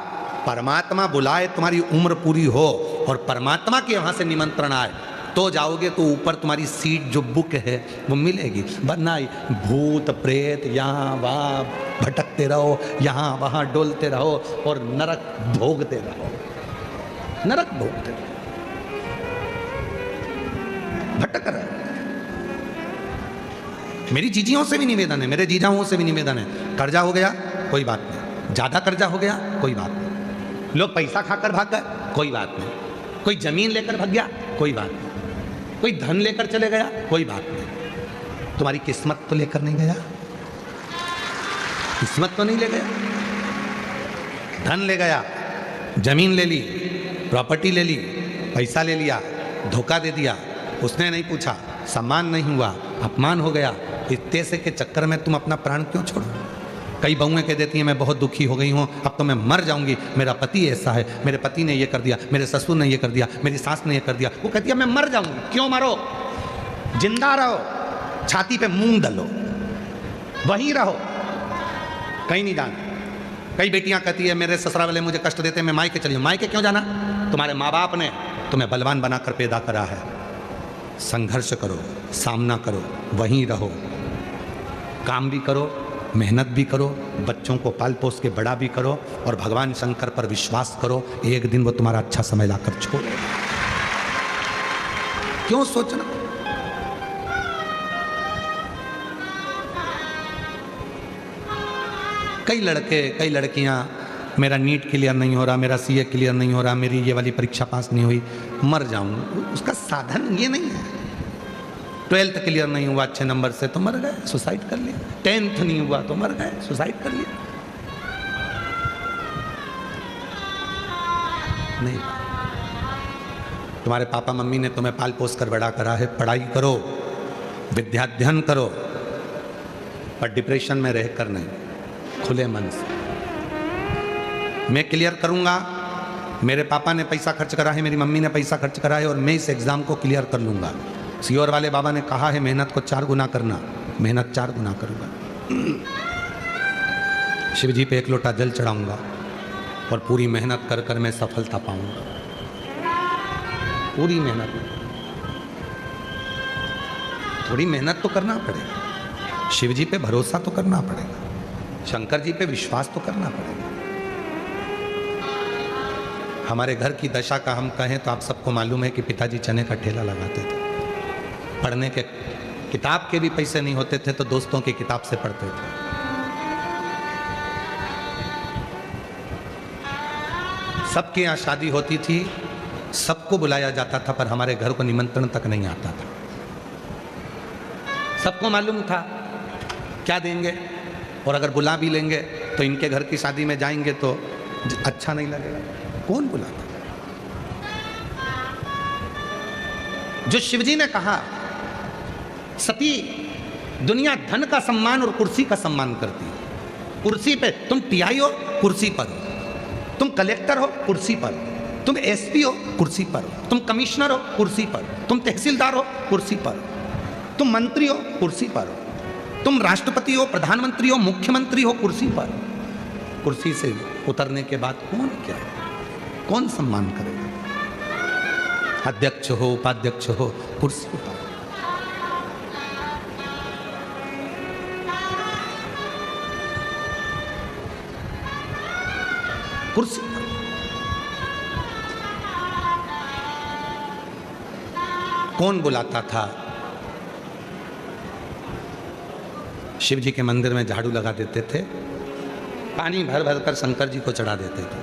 परमात्मा बुलाए, तुम्हारी उम्र पूरी हो और परमात्मा के वहां से निमंत्रण आए तो जाओगे, तो ऊपर तुम्हारी सीट जो बुक है वो मिलेगी, वरना भूत प्रेत यहाँ वहाँ भटकते रहो, यहाँ वहाँ डोलते रहो और नरक भोगते रहो, नरक भोगते रहो, भटक रहे। मेरी जीजियों से भी निवेदन है, मेरे जीजाओं से भी निवेदन है, कर्जा हो गया कोई बात नहीं, ज्यादा कर्जा हो गया कोई बात नहीं, लोग पैसा खाकर भाग गए कोई बात नहीं, कोई जमीन लेकर भाग गया कोई बात नहीं, कोई धन लेकर चले गया कोई बात नहीं, तुम्हारी किस्मत तो लेकर नहीं गया, किस्मत तो नहीं ले गया, धन ले गया, जमीन ले ली, प्रॉपर्टी ले ली, पैसा ले लिया, धोखा दे दिया, उसने नहीं पूछा, सम्मान नहीं हुआ, अपमान हो गया, इतने से के चक्कर में तुम अपना प्राण क्यों छोड़ो? कई बहुएं कह देती हैं मैं बहुत दुखी हो गई हूँ, अब तो मैं मर जाऊंगी, मेरा पति ऐसा है, मेरे पति ने ये कर दिया, मेरे ससुर ने ये कर दिया, मेरी सास ने ये कर दिया। वो कहती है मैं मर जाऊंगी। क्यों मरो? जिंदा रहो, छाती पे मूंग दलो, वहीं रहो, कहीं नहीं जाना। कई बेटियां कहती है मेरे ससुराल वाले मुझे कष्ट देते हैं, मैं मायके चली हूँ। मायके क्यों जाना? तुम्हारे माँ बाप ने तुम्हें बलवान बनाकर पैदा करा है। संघर्ष करो, सामना करो, वहीं रहो, काम भी करो, मेहनत भी करो, बच्चों को पाल पोस के बड़ा भी करो, और भगवान शंकर पर विश्वास करो, एक दिन वो तुम्हारा अच्छा समय लाकर छोड़े। क्यों सोचना? कई लड़के कई लड़कियां, मेरा नीट क्लियर नहीं हो रहा, मेरा सीए क्लियर नहीं हो रहा, मेरी ये वाली परीक्षा पास नहीं हुई, मर जाऊं। उसका साधन ये नहीं है। 12th क्लियर नहीं हुआ अच्छे नंबर से तो मर गए, सुसाइड कर लिया। 10th नहीं हुआ तो मर गए, सुसाइड कर लिया। नहीं, तुम्हारे पापा मम्मी ने तुम्हें पाल पोस कर बड़ा करा है, पढ़ाई करो, विद्याध्ययन करो, पर डिप्रेशन में रहकर नहीं, खुले मन से। मैं क्लियर करूंगा, मेरे पापा ने पैसा खर्च करा है, मेरी मम्मी ने पैसा खर्च करा है और मैं इस एग्जाम को क्लियर कर लूंगा। सीओर वाले बाबा ने कहा है मेहनत को 4 गुना करना, मेहनत 4 गुना करूंगा। शिव जी पे 1 लोटा जल चढ़ाऊंगा और पूरी मेहनत कर कर मैं सफलता पाऊंगा। पूरी मेहनत, थोड़ी मेहनत तो करना पड़ेगा। शिव जी पे भरोसा तो करना पड़ेगा, शंकर जी पे विश्वास तो करना पड़ेगा। हमारे घर की दशा का हम कहें तो आप सबको मालूम है कि पिताजी चने का ठेला लगाते थे। पढ़ने के किताब के भी पैसे नहीं होते थे तो दोस्तों की किताब से पढ़ते थे। सबके यहाँ शादी होती थी, सबको बुलाया जाता था, पर हमारे घर को निमंत्रण तक नहीं आता था। सबको मालूम था क्या देंगे, और अगर बुला भी लेंगे तो इनके घर की शादी में जाएंगे तो अच्छा नहीं लगेगा। कौन बुलाता? जो शिवजी ने कहा, सती दुनिया धन का सम्मान और कुर्सी का सम्मान करती है। कुर्सी पे तुम टीआई हो, कुर्सी पर हो, तुम कलेक्टर हो, कुर्सी पर हो, तुम एसपी हो, कुर्सी पर हो, तुम कमिश्नर हो, कुर्सी पर हो, तुम तहसीलदार हो, कुर्सी पर हो, तुम मंत्री हो, कुर्सी पर हो, तुम राष्ट्रपति हो, प्रधानमंत्री हो, मुख्यमंत्री हो, कुर्सी पर हो। कुर्सी से उतरने के बाद कौन क्या, कौन सम्मान करेगा? अध्यक्ष हो, उपाध्यक्ष हो, कुर्सी पर। कुर्सी पर। कौन बुलाता था? शिव जी के मंदिर में झाड़ू लगा देते थे, पानी भर भर कर शंकर जी को चढ़ा देते थे,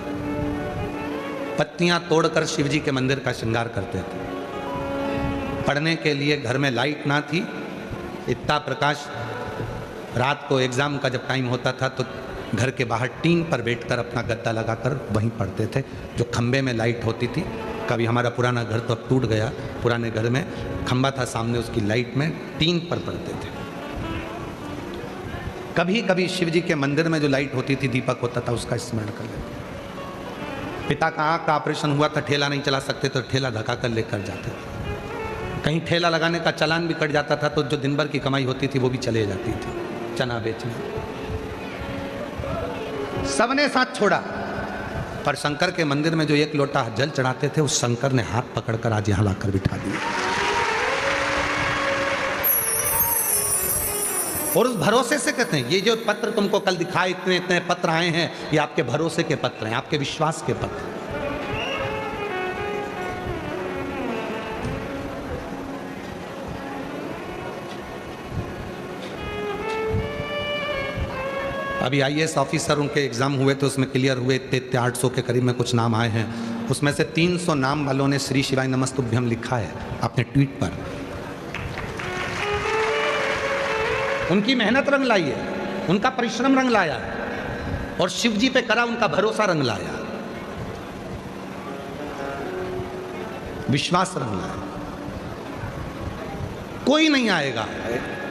पत्तियां तोड़कर शिव जी के मंदिर का श्रृंगार करते थे। पढ़ने के लिए घर में लाइट ना थी, इतना प्रकाश, रात को एग्जाम का जब टाइम होता था तो घर के बाहर टीन पर बैठकर अपना गद्दा लगाकर वहीं पढ़ते थे। जो खंबे में लाइट होती थी, कभी हमारा पुराना घर तो अब टूट गया, पुराने घर में खंबा था सामने, उसकी लाइट में टीन पर पढ़ते थे। कभी कभी शिव जी के मंदिर में जो लाइट होती थी, दीपक होता था, उसका स्मरण कर लेते। पिता का आँख का ऑपरेशन हुआ था, ठेला नहीं चला सकते तो ठेला धक्का कर लेकर जाते थे। कहीं ठेला लगाने का चालान भी कट जाता था तो जो दिन भर की कमाई होती थी वो भी चले जाती थी चना बेचने। सबने साथ छोड़ा, पर शंकर के मंदिर में जो 1 लोटा जल चढ़ाते थे, उस शंकर ने हाथ पकड़कर आज यहां लाकर बिठा दिया। और उस भरोसे से कहते हैं, ये जो पत्र तुमको कल दिखाए, इतने इतने पत्र आए हैं, ये आपके भरोसे के पत्र हैं, आपके विश्वास के पत्र। अभी आईएएस ऑफिसर उनके एग्जाम हुए थे, उसमें क्लियर हुए, इतने 800 के करीब में कुछ नाम आए हैं। उसमें से 300 नाम वालों ने श्री शिवाय नमस्तुभ्यम लिखा है अपने ट्वीट पर। उनकी मेहनत रंग लाई है, उनका परिश्रम रंग लाया है, और शिव जी पे करा उनका भरोसा रंग लाया, विश्वास रंग लाया। कोई नहीं आएगा।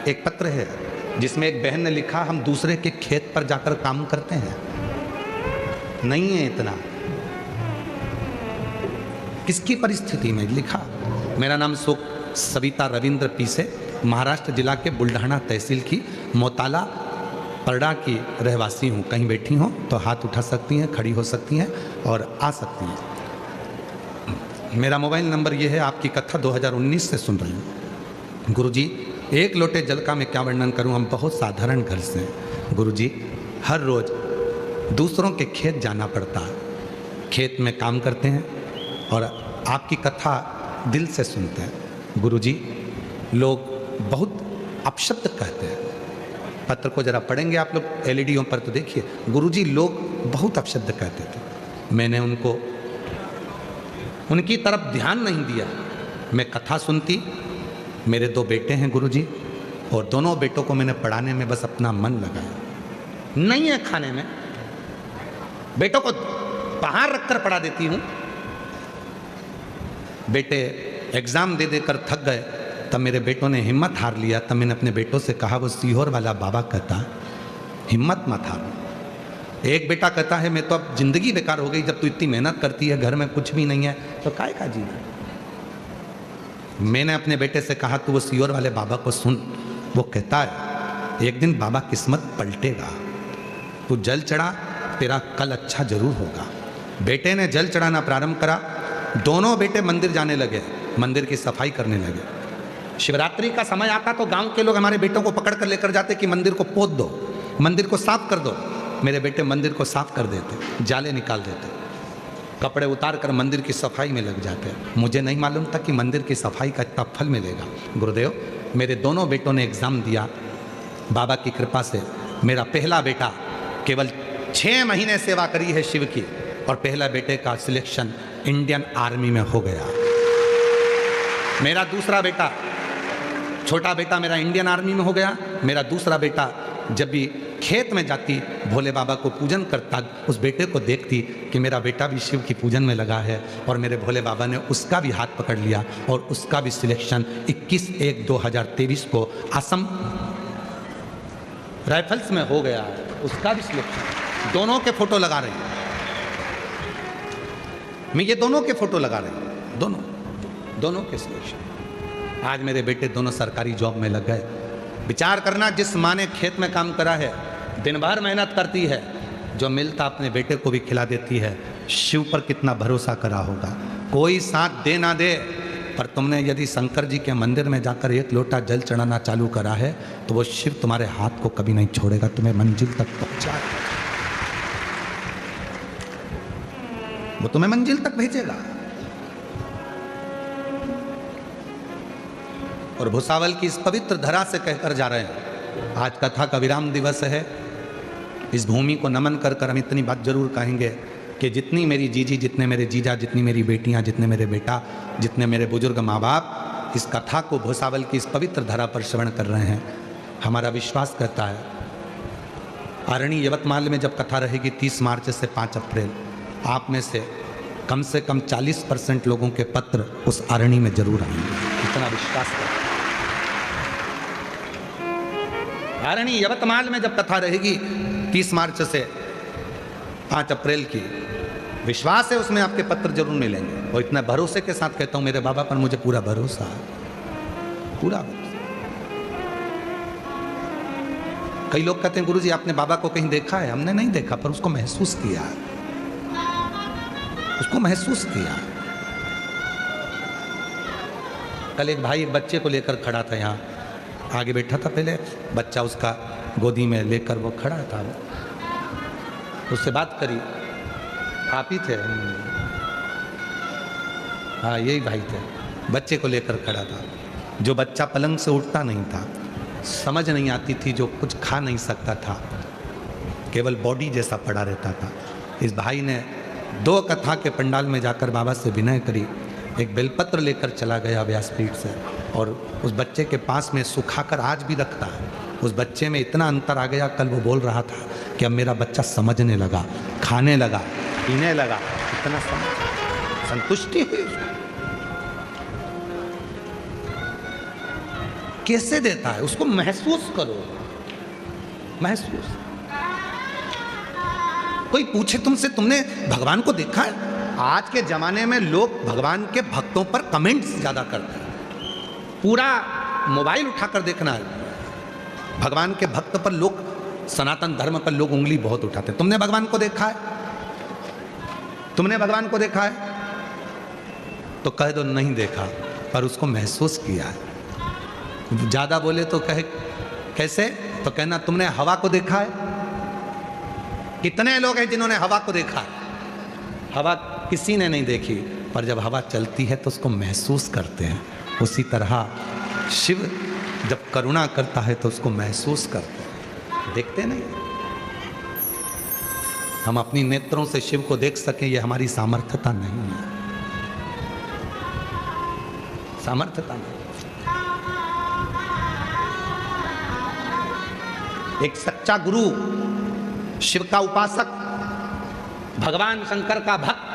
एक पत्र है जिसमें एक बहन ने लिखा, हम दूसरे के खेत पर जाकर काम करते हैं, नहीं है इतना। किसकी परिस्थिति में लिखा? मेरा नाम सविता रविंद्र पीसे, महाराष्ट्र जिला के बुल्ढाना तहसील की मोताला परडा की रहवासी हूँ। कहीं बैठी हो तो हाथ उठा सकती हैं, खड़ी हो सकती हैं और आ सकती हैं। मेरा मोबाइल नंबर ये है, आपकी कथा 2019 से सुन रही हूँ। गुरुजी, 1 लोटे जल का मैं क्या वर्णन करूं, हम बहुत साधारण घर से हैं। गुरुजी, हर रोज़ दूसरों के खेत जाना पड़ता है, खेत में काम करते हैं और आपकी कथा दिल से सुनते हैं। गुरुजी, लोग बहुत अपशब्द कहते हैं, पत्र को जरा पढ़ेंगे आप लोग एलईडीओं पर तो देखिए, गुरुजी लोग बहुत अपशब्द कहते थे, मैंने उनकी तरफ ध्यान नहीं दिया। मैं कथा सुनती, मेरे 2 बेटे हैं गुरुजी, और दोनों बेटों को मैंने पढ़ाने में बस अपना मन लगाया। नहीं है खाने में, बेटों को बाहर रखकर पढ़ा देती हूँ। बेटे एग्जाम दे देकर थक गए, तब मेरे बेटों ने हिम्मत हार लिया। तब मैंने अपने बेटों से कहा, वो सीहोर वाला बाबा कहता हिम्मत मत हारो। एक बेटा कहता है मैं तो अब जिंदगी बेकार हो गई, जब तू इतनी मेहनत करती है, घर में कुछ भी नहीं है तो काय का जीना। मैंने अपने बेटे से कहा तू वो सीहोर वाले बाबा को सुन, वो कहता है एक दिन बाबा किस्मत पलटेगा, तू जल चढ़ा, तेरा कल अच्छा जरूर होगा। बेटे ने जल चढ़ाना प्रारंभ करा, दोनों बेटे मंदिर जाने लगे, मंदिर की सफाई करने लगे। शिवरात्रि का समय आता तो गांव के लोग हमारे बेटों को पकड़ कर लेकर जाते कि मंदिर को पोत दो, मंदिर को साफ कर दो। मेरे बेटे मंदिर को साफ कर देते, जाले निकाल देते, कपड़े उतार कर मंदिर की सफाई में लग जाते। मुझे नहीं मालूम था कि मंदिर की सफाई का इतना फल मिलेगा। गुरुदेव, मेरे दोनों बेटों ने एग्ज़ाम दिया, बाबा की कृपा से। मेरा पहला बेटा केवल 6 महीने सेवा करी है शिव की, और पहला बेटे का सिलेक्शन इंडियन आर्मी में हो गया। मेरा दूसरा बेटा, छोटा बेटा मेरा इंडियन आर्मी में हो गया। मेरा दूसरा बेटा जब भी खेत में जाती, भोले बाबा को पूजन करता, उस बेटे को देखती कि मेरा बेटा भी शिव की पूजन में लगा है, और मेरे भोले बाबा ने उसका भी हाथ पकड़ लिया और उसका भी सिलेक्शन 21/1/2023 को असम राइफल्स में हो गया, उसका भी सिलेक्शन। दोनों के फोटो लगा रहे हैं, मैं ये दोनों के फोटो लगा रहे हैं, दोनों के सिलेक्शन। आज मेरे बेटे दोनों सरकारी जॉब में लग गए। विचार करना, जिस माँ ने खेत में काम करा है, दिन भर मेहनत करती है, जो मिलता अपने बेटे को भी खिला देती है। शिव पर कितना भरोसा करा होगा। कोई साथ दे ना दे, पर तुमने यदि शंकर जी के मंदिर में जाकर 1 लोटा जल चढ़ाना चालू करा है, तो वो शिव तुम्हारे हाथ को कभी नहीं छोड़ेगा, तुम्हें मंजिल तक पहुंचाएगा, वो तुम्हें मंजिल तक भेजेगा। और भुसावल की इस पवित्र धरा से कहकर जा रहे हैं, आज कथा का विराम दिवस है। इस भूमि को नमन कर कर हम इतनी बात जरूर कहेंगे कि जितनी मेरी जीजी, जितने मेरे जीजा, जितनी मेरी बेटियां, जितने मेरे बेटा, जितने मेरे बुजुर्ग माँ बाप इस कथा को भुसावल की इस पवित्र धरा पर श्रवण कर रहे हैं, हमारा विश्वास करता है आरणी यवतमाल में जब कथा रहेगी 30 मार्च से 5 अप्रैल, आप में से कम 40% लोगों के पत्र उस आरणी में जरूर आएंगे, इतना विश्वास करता है। आरणी यवतमाल में जब कथा रहेगी 30 मार्च से 5 अप्रैल की, विश्वास है उसमें आपके पत्र जरूर मिलेंगे। और इतना भरोसे के साथ कहता हूं, मेरे बाबा पर मुझे पूरा भरोसा है, पूरा भरोसा। कई लोग कहते हैं गुरुजी आपने बाबा को कहीं देखा है? हमने नहीं देखा, पर उसको महसूस किया है, उसको महसूस किया। कल एक भाई एक बच्चे को लेकर खड़ा था, यहाँ आगे बैठा था, पहले बच्चा उसका गोदी में लेकर वो खड़ा था, उससे बात करी, आप ही थे? हाँ यही भाई थे। बच्चे को लेकर खड़ा था, जो बच्चा पलंग से उठता नहीं था, समझ नहीं आती थी, जो कुछ खा नहीं सकता था, केवल बॉडी जैसा पड़ा रहता था। इस भाई ने 2 कथा के पंडाल में जाकर बाबा से विनय करी, एक बेलपत्र लेकर चला गया व्यासपीठ से, और उस बच्चे के पास में सुखाकर आज भी रखता है। उस बच्चे में इतना अंतर आ गया, कल वो बोल रहा था कि अब मेरा बच्चा समझने लगा, खाने लगा, पीने लगा, इतना संतुष्टि हुई उसको। कैसे देता है उसको महसूस करो, महसूस। कोई पूछे तुमसे तुमने भगवान को देखा है? आज के जमाने में लोग भगवान के भक्तों पर कमेंट्स ज्यादा करते हैं, पूरा मोबाइल उठाकर देखना है। भगवान के भक्त पर लोग, सनातन धर्म पर लोग उंगली बहुत उठाते हैं। तुमने भगवान को देखा है? तुमने भगवान को देखा है? तो कह दो नहीं देखा, पर उसको महसूस किया है। ज्यादा बोले तो कहे कैसे, तो कहना तुमने हवा को देखा है? कितने लोग हैं जिन्होंने हवा को देखा है? हवा किसी ने नहीं देखी, पर जब हवा चलती है तो उसको महसूस करते हैं। उसी तरह शिव जब करुणा करता है तो उसको महसूस करते हैं। देखते नहीं। हम अपनी नेत्रों से शिव को देख सकें, यह हमारी सामर्थ्यता नहीं है, सामर्थ्यता नहीं। एक सच्चा गुरु, शिव का उपासक, भगवान शंकर का भक्त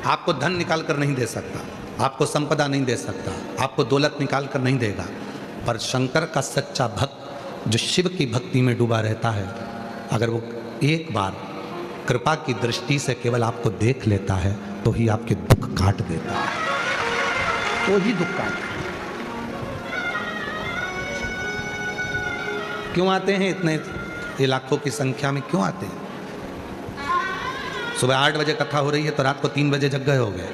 आपको धन निकाल कर नहीं दे सकता, आपको संपदा नहीं दे सकता, आपको दौलत निकाल कर नहीं देगा, पर शंकर का सच्चा भक्त जो शिव की भक्ति में डूबा रहता है, अगर वो एक बार कृपा की दृष्टि से केवल आपको देख लेता है तो ही आपके दुख काट देता है, तो ही दुख काट। क्यों आते हैं इतने, ये लाखों की संख्या में क्यों आते हैं? सुबह 8 बजे कथा हो रही है तो रात को 3 बजे जग गए होगे,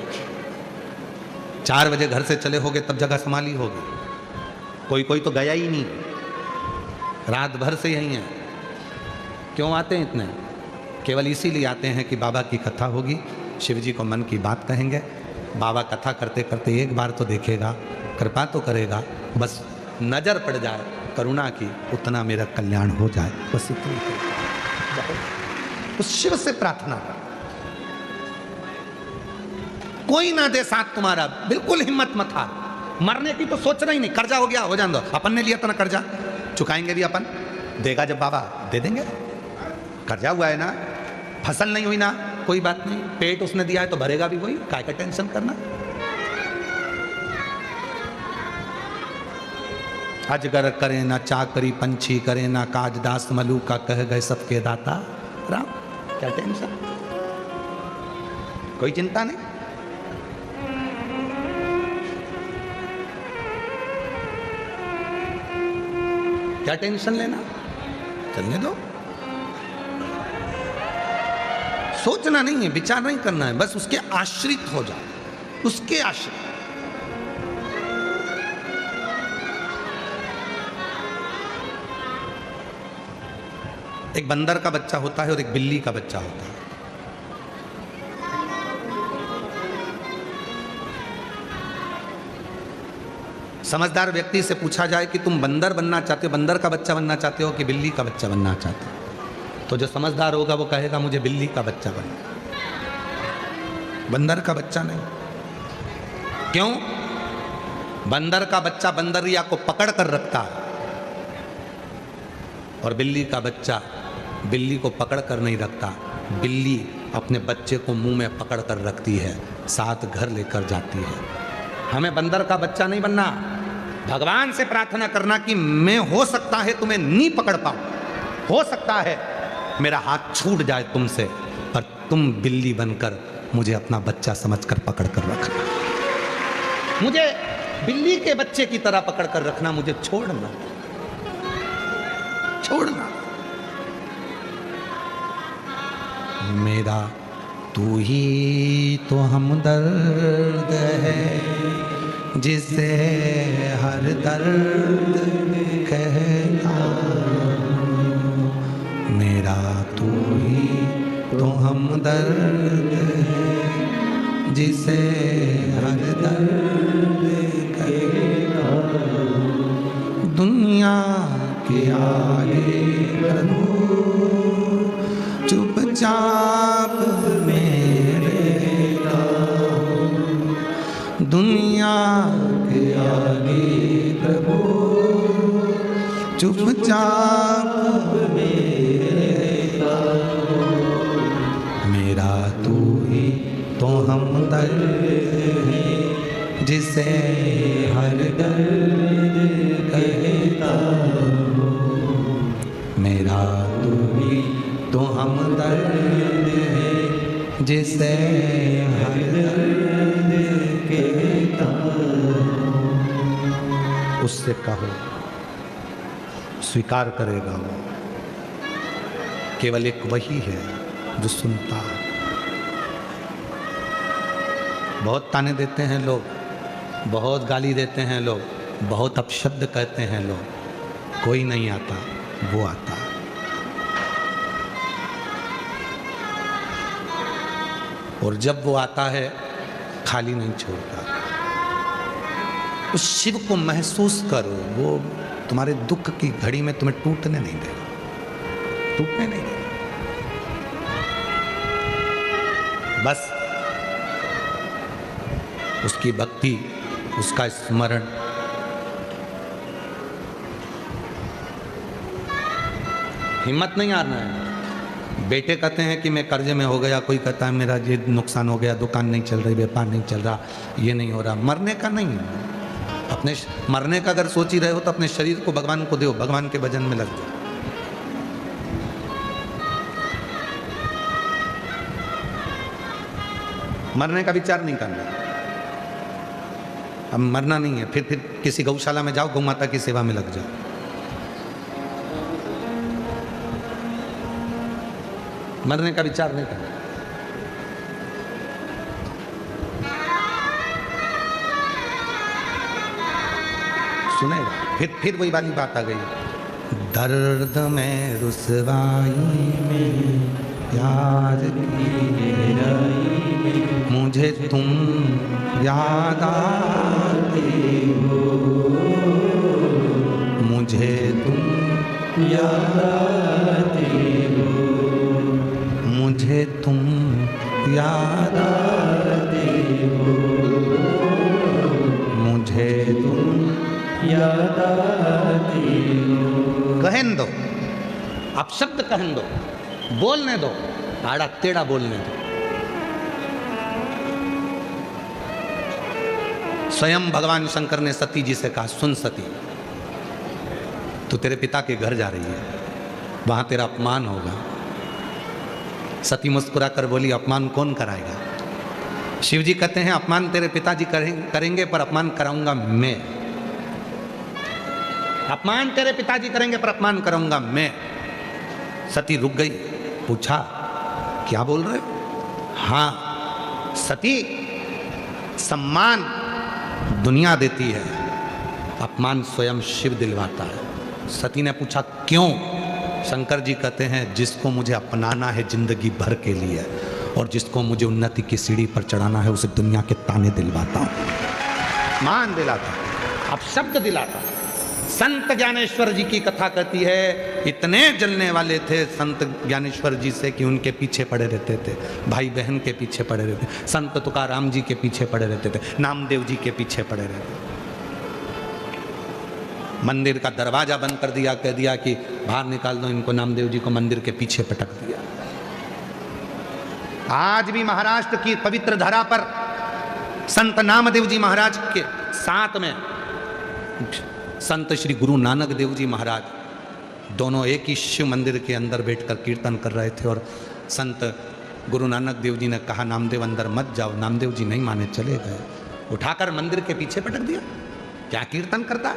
4 बजे घर से चले होगे तब जगह संभाली होगी, कोई कोई तो गया ही नहीं, रात भर से यही है। क्यों आते हैं इतने? केवल इसीलिए आते हैं कि बाबा की कथा होगी, शिव जी को मन की बात कहेंगे, बाबा कथा करते करते एक बार तो देखेगा, कृपा तो करेगा, बस नजर पड़ जाए करुणा की, उतना मेरा कल्याण हो जाए, बस इतनी उस शिव से प्रार्थना कर। कोई ना दे साथ तुम्हारा, बिल्कुल हिम्मत मत हार, मरने की तो सोचना ही नहीं, कर्जा हो गया हो जाने दो, अपन ने लिया था ना कर्जा, चुकाएंगे भी अपन, देगा जब बाबा दे देंगे, कर्जा हुआ है ना, फसल नहीं हुई ना, कोई बात नहीं, पेट उसने दिया है तो भरेगा भी वही, काय का टेंशन करना। अजगर करे ना चाकरी, पंछी करे ना काज, दास मलू का कह गए सबके दाता राम, क्या टेंशन, कोई चिंता नहीं। क्या टेंशन लेना, चलने दो, सोचना नहीं है, विचार नहीं करना है, बस उसके आश्रित हो जाओ, उसके आश्रित। एक बंदर का बच्चा होता है और एक बिल्ली का बच्चा होता है। समझदार व्यक्ति से पूछा जाए कि तुम बंदर बनना चाहते हो, बंदर का बच्चा बनना चाहते हो कि बिल्ली का बच्चा बनना चाहते हो, तो जो समझदार होगा वो कहेगा मुझे बिल्ली का बच्चा बनना, बंदर का बच्चा नहीं। क्यों? बंदर का बच्चा बंदरिया को पकड़ कर रखता है और बिल्ली का बच्चा बिल्ली को पकड़ कर नहीं रखता, बिल्ली अपने बच्चे को मुंह में पकड़ कर रखती है, साथ घर लेकर जाती है। हमें बंदर का बच्चा नहीं बनना, भगवान से प्रार्थना करना कि मैं हो सकता है तुम्हें नहीं पकड़ पाऊं, हो सकता है मेरा हाथ छूट जाए तुमसे, पर तुम बिल्ली बनकर मुझे अपना बच्चा समझकर पकड़ कर रखना, मुझे बिल्ली के बच्चे की तरह पकड़ कर रखना, मुझे छोड़ना, छोड़ना। मेरा तू ही तो हमदर्द है, जिसे हर दर्द कहता, मेरा तू ही तो हमदर्द है, जिसे हर दर्द कहता, दुनिया के आगे प्रभु चुपचाप मेरे, दुनिया के आगे प्रभु चुपचाप मेरा तू ही तो हमदर्द है, जिसे हर दर्द कहता, मेरा तू ही तो हमदर्द है, जिसे हर दर्द कहता। उससे कहो, स्वीकार करेगा वो, केवल एक वही है जो सुनता है। बहुत ताने देते हैं लोग, बहुत गाली देते हैं लोग, बहुत अपशब्द कहते हैं लोग, कोई नहीं आता, वो आता है। और जब वो आता है खाली नहीं छोड़ता। उस शिव को महसूस करो, वो तुम्हारे दुख की घड़ी में तुम्हें टूटने नहीं देगा, टूटने नहीं देगा। बस उसकी भक्ति, उसका स्मरण, हिम्मत नहीं हारना है। बेटे कहते हैं कि मैं कर्जे में हो गया, कोई कहता है मेरा ये नुकसान हो गया, दुकान नहीं चल रही, व्यापार नहीं चल रहा, ये नहीं हो रहा। मरने का नहीं है। अपने मरने का अगर सोच ही रहे हो तो अपने शरीर को भगवान को दो, भगवान के भजन में लग जाओ। मरने का विचार नहीं करना। अब मरना नहीं है, फिर किसी गौशाला में जाओ, गौ माता की सेवा में लग जाओ। मरने का विचार नहीं करना। सुनेगा, फिर वही वाली बात आ गई। दर्द में रुसवाई में प्यार की मुझे तुम याद आते हो, मुझे तुम याद आते हो, मुझे तुम याद आते हो, मुझे तुम याद आते हो। कहन दो, आप शब्द कहन दो, बोलने दो, आड़ा टेढ़ा बोलने दो। स्वयं भगवान शंकर ने सती जी से कहा, सुन सती, तू तेरे पिता के घर जा रही है, वहां तेरा अपमान होगा। सती मुस्कुरा कर बोली, अपमान कौन कराएगा? शिव जी कहते हैं, अपमान तेरे पिताजी करेंगे पर अपमान कराऊंगा मैं। अपमान तेरे पिताजी करेंगे पर अपमान कराऊंगा मैं। सती रुक गई, पूछा क्या बोल रहे? हाँ सती, सम्मान दुनिया देती है, अपमान स्वयं शिव दिलवाता है। सती ने पूछा क्यों? शंकर जी कहते हैं, जिसको मुझे अपनाना है जिंदगी भर के लिए और जिसको मुझे उन्नति की सीढ़ी पर चढ़ाना है उसे दुनिया के ताने दिलवाता हूं, मान दिलाता, अब शब्द दिलाता। संत ज्ञानेश्वर जी की कथा कहती है, इतने जलने वाले थे संत ज्ञानेश्वर जी से कि उनके पीछे पड़े रहते थे, भाई बहन के पीछे पड़े रहते, संत तुकाराम जी के पीछे पड़े रहते थे, नामदेव जी के पीछे पड़े रहते। मंदिर का दरवाजा बंद कर दिया, कह दिया कि बाहर निकाल दो इनको, नामदेव जी को मंदिर के पीछे पटक दिया। आज भी महाराष्ट्र की पवित्र धरा पर संत नामदेव जी महाराज के साथ में संत श्री गुरु नानक देव जी महाराज दोनों एक ही शिव मंदिर के अंदर बैठकर कीर्तन कर रहे थे। और संत गुरु नानक देव जी ने कहा, नामदेव अंदर मत जाओ। नामदेव जी नहीं माने, चले गए, उठाकर मंदिर के पीछे पटक दिया। क्या कीर्तन करता है?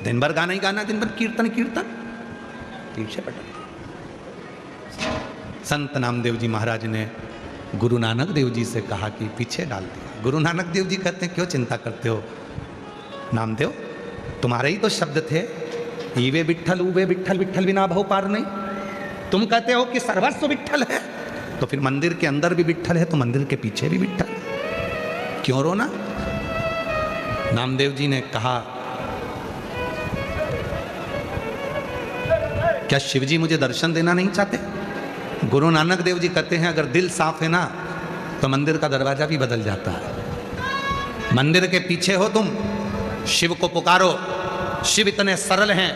दिन भर गाना ही गाना, दिन भर कीर्तन कीर्तन, पीछे पटक दिया। संत नामदेव जी महाराज ने गुरु नानक देव जी से कहा कि पीछे डाल दिया। गुरु नानक देव जी कहते हैं, क्यों चिंता करते हो नामदेव, तुम्हारे ही तो शब्द थे, ईवे विठ्ठल उवे विठ्ठल, विठ्ठल बिना भव पार नहीं। तुम कहते हो कि सर्वस्व विठ्ठल है, तो फिर मंदिर के अंदर भी विठ्ठल है, तो मंदिर के पीछे भी विठ्ठल, क्यों रोना? नामदेव जी ने कहा, क्या शिवजी मुझे दर्शन देना नहीं चाहते? गुरु नानक देव जी कहते हैं, अगर दिल साफ है ना तो मंदिर का दरवाजा भी बदल जाता है। मंदिर के पीछे हो तुम, शिव को पुकारो, शिव इतने सरल हैं,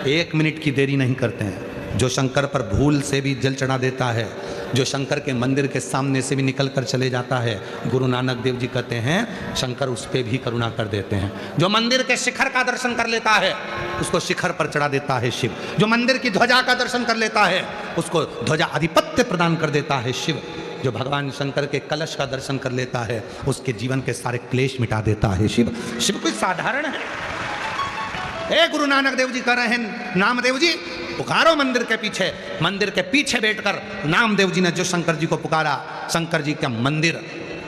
1 मिनट की देरी नहीं करते हैं। जो शंकर पर भूल से भी जल चढ़ा देता है, जो शंकर के मंदिर के सामने से भी निकल कर चले जाता है, गुरु नानक देव जी कहते हैं शंकर उस पर भी करुणा कर देते हैं। जो मंदिर के शिखर का दर्शन कर लेता है उसको शिखर पर चढ़ा देता है शिव। जो मंदिर की ध्वजा का दर्शन कर लेता है उसको ध्वजा आधिपत्य प्रदान कर देता है शिव। जो भगवान शंकर के कलश का दर्शन कर लेता है उसके जीवन के सारे क्लेश मिटा देता है शिव। शिव कोई साधारण है? गुरु नानक देव जी कह रहे हैं, नामदेव जी पुकारो मंदिर के पीछे। मंदिर के पीछे बैठकर नामदेव जी ने जो शंकर जी को पुकारा, शंकर जी का मंदिर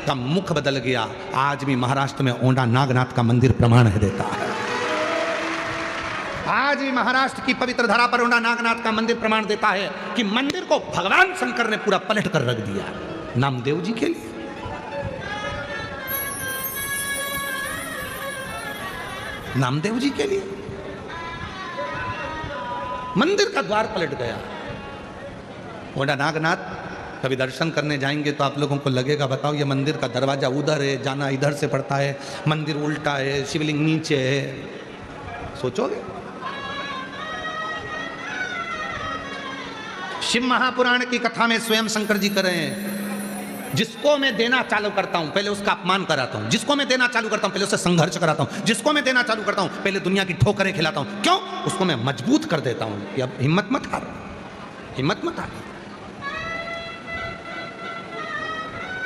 का मुख बदल गया। आज भी महाराष्ट्र में ओंडा नागनाथ का मंदिर प्रमाण है देता है। आज भी महाराष्ट्र की पवित्र धरा पर ओंडा नागनाथ का मंदिर प्रमाण देता है कि मंदिर को भगवान शंकर ने पूरा पलट कर रख दिया नामदेव जी के लिए। नामदेव जी के लिए मंदिर का द्वार पलट गया। बोला नागनाथ कभी दर्शन करने जाएंगे तो आप लोगों को लगेगा, बताओ ये मंदिर का दरवाजा उधर है, जाना इधर से पड़ता है, मंदिर उल्टा है, शिवलिंग नीचे है। सोचोगे? शिव महापुराण की कथा में स्वयं शंकर जी कर रहे हैं, जिसको मैं देना चालू करता हूं पहले उसका अपमान कराता हूं, जिसको मैं देना चालू करता हूं पहले उससे संघर्ष कराता हूं, जिसको मैं देना चालू करता हूं पहले दुनिया की ठोकरें खिलाता हूं। क्यों? उसको मैं मजबूत कर देता हूं कि अब हिम्मत मत हार, हिम्मत मत हार।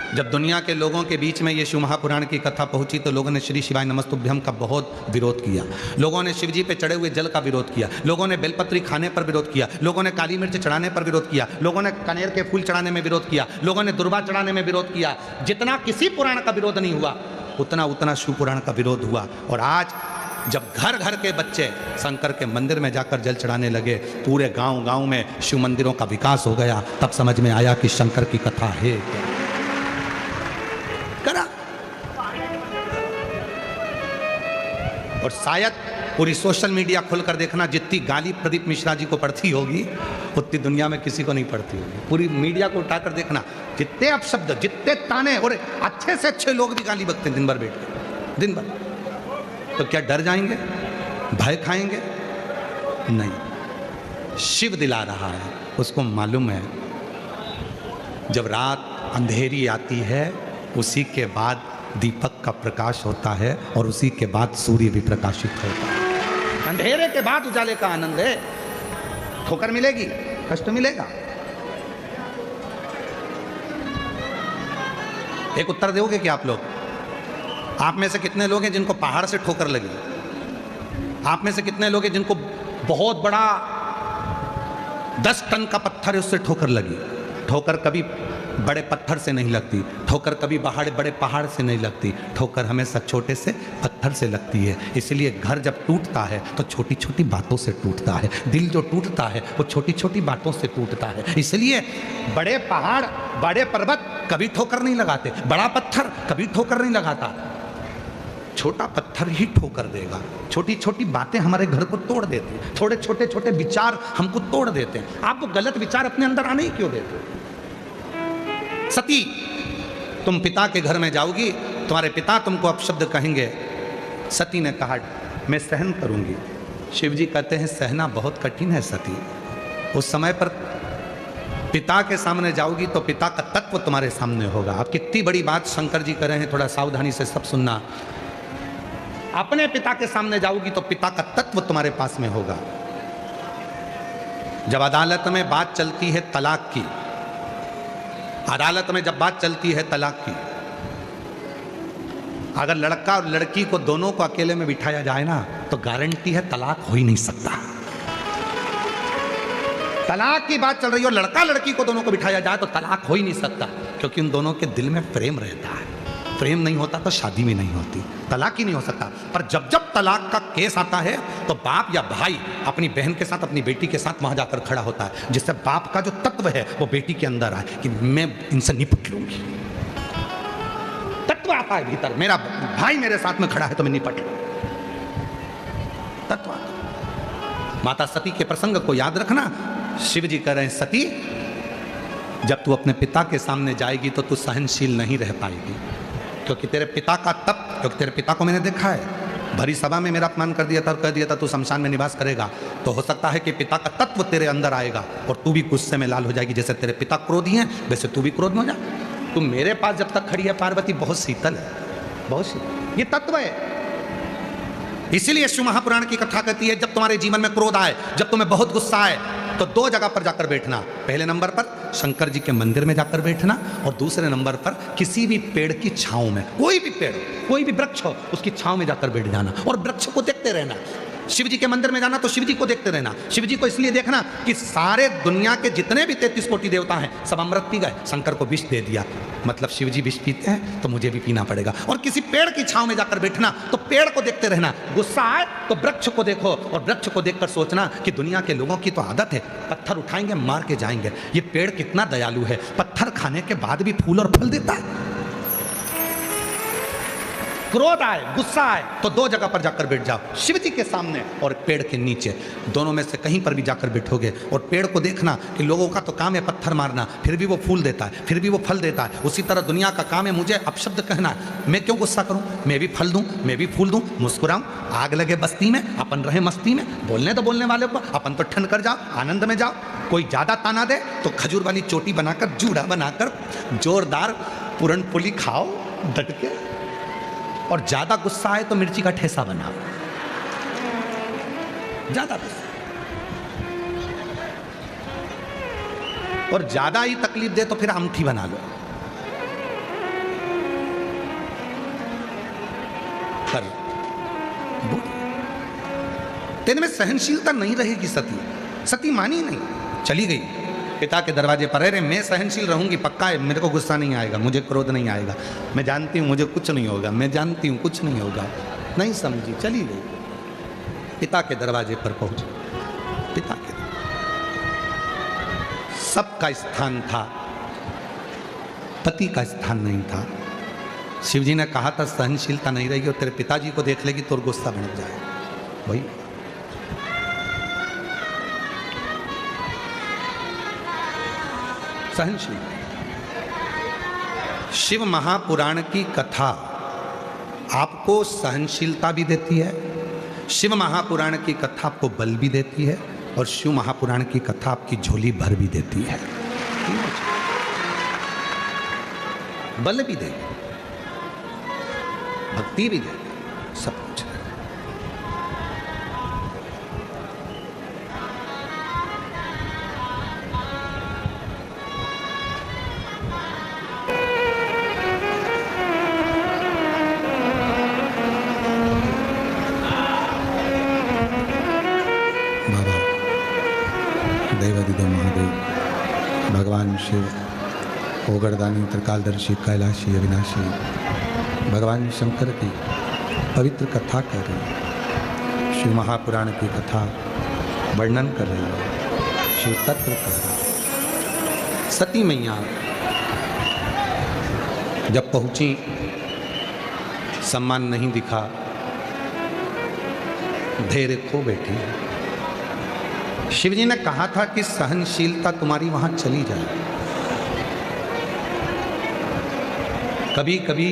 जब दुनिया के लोगों के बीच में ये शिव महापुराण की कथा पहुंची तो लोगों ने श्री शिवाय नमस्तुभ्यम का बहुत विरोध किया। लोगों ने शिव जी पे चढ़े हुए जल का विरोध किया, लोगों ने बेलपत्री खाने पर विरोध किया, लोगों ने काली मिर्च चढ़ाने पर विरोध किया, लोगों ने कनेर के फूल चढ़ाने में विरोध किया, लोगों ने दुर्वा चढ़ाने में विरोध किया। जितना किसी पुराण का विरोध नहीं हुआ उतना शिव पुराण का विरोध हुआ। और आज जब घर घर के बच्चे शंकर के मंदिर में जाकर जल चढ़ाने लगे, पूरे गांव गांव में शिव मंदिरों का विकास हो गया, तब समझ में आया कि शंकर की कथा है करा। और शायद पूरी सोशल मीडिया खुलकर देखना, जितनी गाली प्रदीप मिश्रा जी को पड़ती होगी उतनी दुनिया में किसी को नहीं पड़ती होगी। पूरी मीडिया को उठाकर देखना, जितने अपशब्द, जितने ताने, और अच्छे से अच्छे लोग भी गाली बकते हैं दिन भर बैठ के, दिन भर। तो क्या डर जाएंगे, भय खाएंगे? नहीं, शिव दिला रहा है, उसको मालूम है जब रात अंधेरी आती है उसी के बाद दीपक का प्रकाश होता है और उसी के बाद सूर्य भी प्रकाशित होता है। अंधेरे के बाद उजाले का आनंद है। ठोकर मिलेगी, कष्ट मिलेगा। एक उत्तर दोगे कि आप लोग, आप में से कितने लोग हैं जिनको पहाड़ से ठोकर लगी? आप में से कितने लोग हैं जिनको बहुत बड़ा 10 टन का पत्थर है उससे ठोकर लगी? ठोकर कभी बड़े पत्थर से नहीं लगती, ठोकर कभी बड़े पहाड़ से नहीं लगती, ठोकर हमेशा छोटे से पत्थर से लगती है। इसलिए घर जब टूटता है तो छोटी छोटी बातों से टूटता है, दिल जो टूटता है वो छोटी छोटी बातों से टूटता है। इसलिए बड़े पहाड़, बड़े पर्वत कभी ठोकर नहीं लगाते, बड़ा पत्थर कभी ठोकर नहीं लगाता, छोटा पत्थर ही ठोकर देगा। छोटी छोटी बातें हमारे घर को तोड़ देती हैं, थोड़े छोटे छोटे विचार हमको तोड़ देते हैं। आप वो गलत विचार अपने अंदर आने ही क्यों देते? सती, तुम पिता के घर में जाओगी, तुम्हारे पिता तुमको अपशब्द कहेंगे। सती ने कहा मैं सहन करूंगी। शिव जी कहते हैं सहना बहुत कठिन है सती। उस समय पर पिता के सामने जाओगी तो पिता का तत्व तुम्हारे सामने होगा। अब कितनी बड़ी बात शंकर जी कर रहे हैं, थोड़ा सावधानी से सब सुनना। अपने पिता के सामने जाओगी तो पिता का तत्व तुम्हारे पास में होगा। जब अदालत में बात चलती है तलाक की, अदालत में जब बात चलती है तलाक की, अगर लड़का और लड़की को दोनों को अकेले में बिठाया जाए ना तो गारंटी है तलाक हो ही नहीं सकता। तलाक की बात चल रही है और लड़का लड़की को दोनों को बिठाया जाए तो तलाक हो ही नहीं सकता, क्योंकि उन दोनों के दिल में प्रेम रहता है। प्रेम नहीं होता तो शादी भी नहीं होती, तलाक ही नहीं हो सकता। पर जब जब तलाक का केस आता है तो बाप या भाई अपनी बहन के साथ, अपनी बेटी के साथ वहां जाकर खड़ा होता है, जिससे बाप का जो तत्व है वो बेटी के अंदर आए कि मैं इनसे निपट लूंगी। तत्व आता है भीतर, मेरा भाई मेरे साथ में खड़ा है तो मैं निपट लूं। तत्व आता। माता सती के प्रसंग को याद रखना। शिव जी कह रहे हैं सती, जब तू अपने पिता के सामने जाएगी तो तू सहनशील नहीं रह पाएगी, क्योंकि तेरे पिता का तप, क्योंकि तेरे पिता को मैंने देखा है, भरी सभा में मेरा अपमान कर दिया था और कह दिया था तू शमशान में निवास करेगा। तो हो सकता है कि पिता का तत्व तेरे अंदर आएगा और तू भी गुस्से में लाल हो जाएगी। जैसे तेरे पिता क्रोधी हैं वैसे तू भी क्रोध में हो जा। तू मेरे पास जब तक खड़ी है पार्वती बहुत शीतल है, बहुत शीतल, ये तत्व है। इसीलिए शिव महापुराण की कथा कहती है जब तुम्हारे जीवन में क्रोध आए, जब तुम्हें बहुत गुस्सा आए, तो 2 जगह पर जाकर बैठना। पहले नंबर पर शंकर जी के मंदिर में जाकर बैठना और दूसरे नंबर पर किसी भी पेड़ की छांव में, कोई भी पेड़, कोई भी वृक्ष हो उसकी छांव में जाकर बैठ जाना और वृक्ष को देखते रहना। शिव जी के मंदिर में जाना तो शिव जी को देखते रहना। शिव जी को इसलिए देखना कि सारे दुनिया के जितने भी 33 कोटि देवता हैं सब अमृत पी गए, शंकर को विष दे दिया, मतलब शिव जी विष पीते हैं तो मुझे भी पीना पड़ेगा। और किसी पेड़ की छांव में जाकर बैठना तो पेड़ को देखते रहना। गुस्सा आए तो वृक्ष को देखो और वृक्ष को देखकर सोचना कि दुनिया के लोगों की तो आदत है पत्थर उठाएंगे मार के जाएंगे, ये पेड़ कितना दयालु है, पत्थर खाने के बाद भी फूल और फल देता है। क्रोध आए, गुस्सा आए तो दो जगह पर जाकर बैठ जाओ, शिव जी के सामने और पेड़ के नीचे। दोनों में से कहीं पर भी जाकर बैठोगे और पेड़ को देखना कि लोगों का तो काम है पत्थर मारना, फिर भी वो फूल देता है, फिर भी वो फल देता है। उसी तरह दुनिया का काम है मुझे अपशब्द कहना है। मैं क्यों गुस्सा करूं? मैं भी फल दूं, मैं भी फूल दूं, मुस्कुराऊं, आग लगे बस्ती में, अपन रहे मस्ती में। बोलने तो बोलने वाले को, अपन तो ठन कर जाओ, आनंद में जाओ। कोई ज्यादा ताना दे तो खजूर वाली चोटी बनाकर, जूड़ा बनाकर जोरदार पूरन पुली खाओ डट के। और ज्यादा गुस्सा आए तो मिर्ची का ठेसा बनाओ। ज्यादा गुस्सा और ज्यादा ही तकलीफ दे तो फिर अमठी बना लो। पर तेरे में सहनशीलता नहीं रहेगी। सती मानी नहीं, चली गई पिता के दरवाजे पर। अरे मैं सहनशील रहूंगी, पक्का है, मेरे को गुस्सा नहीं आएगा, मुझे क्रोध नहीं आएगा, मैं जानती हूँ मुझे कुछ नहीं होगा, मैं जानती हूँ कुछ नहीं होगा। नहीं समझी, चली गई। पिता के दरवाजे पर पहुंची। पिता के सबका स्थान था, पति का स्थान नहीं था। शिवजी ने कहा था सहनशीलता नहीं रहेगी और तेरे पिताजी को देख लेगी तो गुस्सा बढ़ जाए। वही सहनशील। शिव महापुराण की कथा आपको सहनशीलता भी देती है, शिव महापुराण की कथा आपको बल भी देती है, और शिव महापुराण की कथा आपकी झोली भर भी देती है। बल भी देगी, भक्ति भी देगी, सब कुछ। देवादिदेव महादेव भगवान शिव ओगरदानी त्रिकालदर्शी कैलाशी अविनाशी भगवान शंकर की पवित्र कथा कर रही है। शिव महापुराण की कथा वर्णन कर रही है, शिव तत्व कर रही है। सती मैया जब पहुंची, सम्मान नहीं दिखा, धैर्य खो बैठी। शिवजी ने कहा था कि सहनशीलता तुम्हारी वहां चली जाए। कभी कभी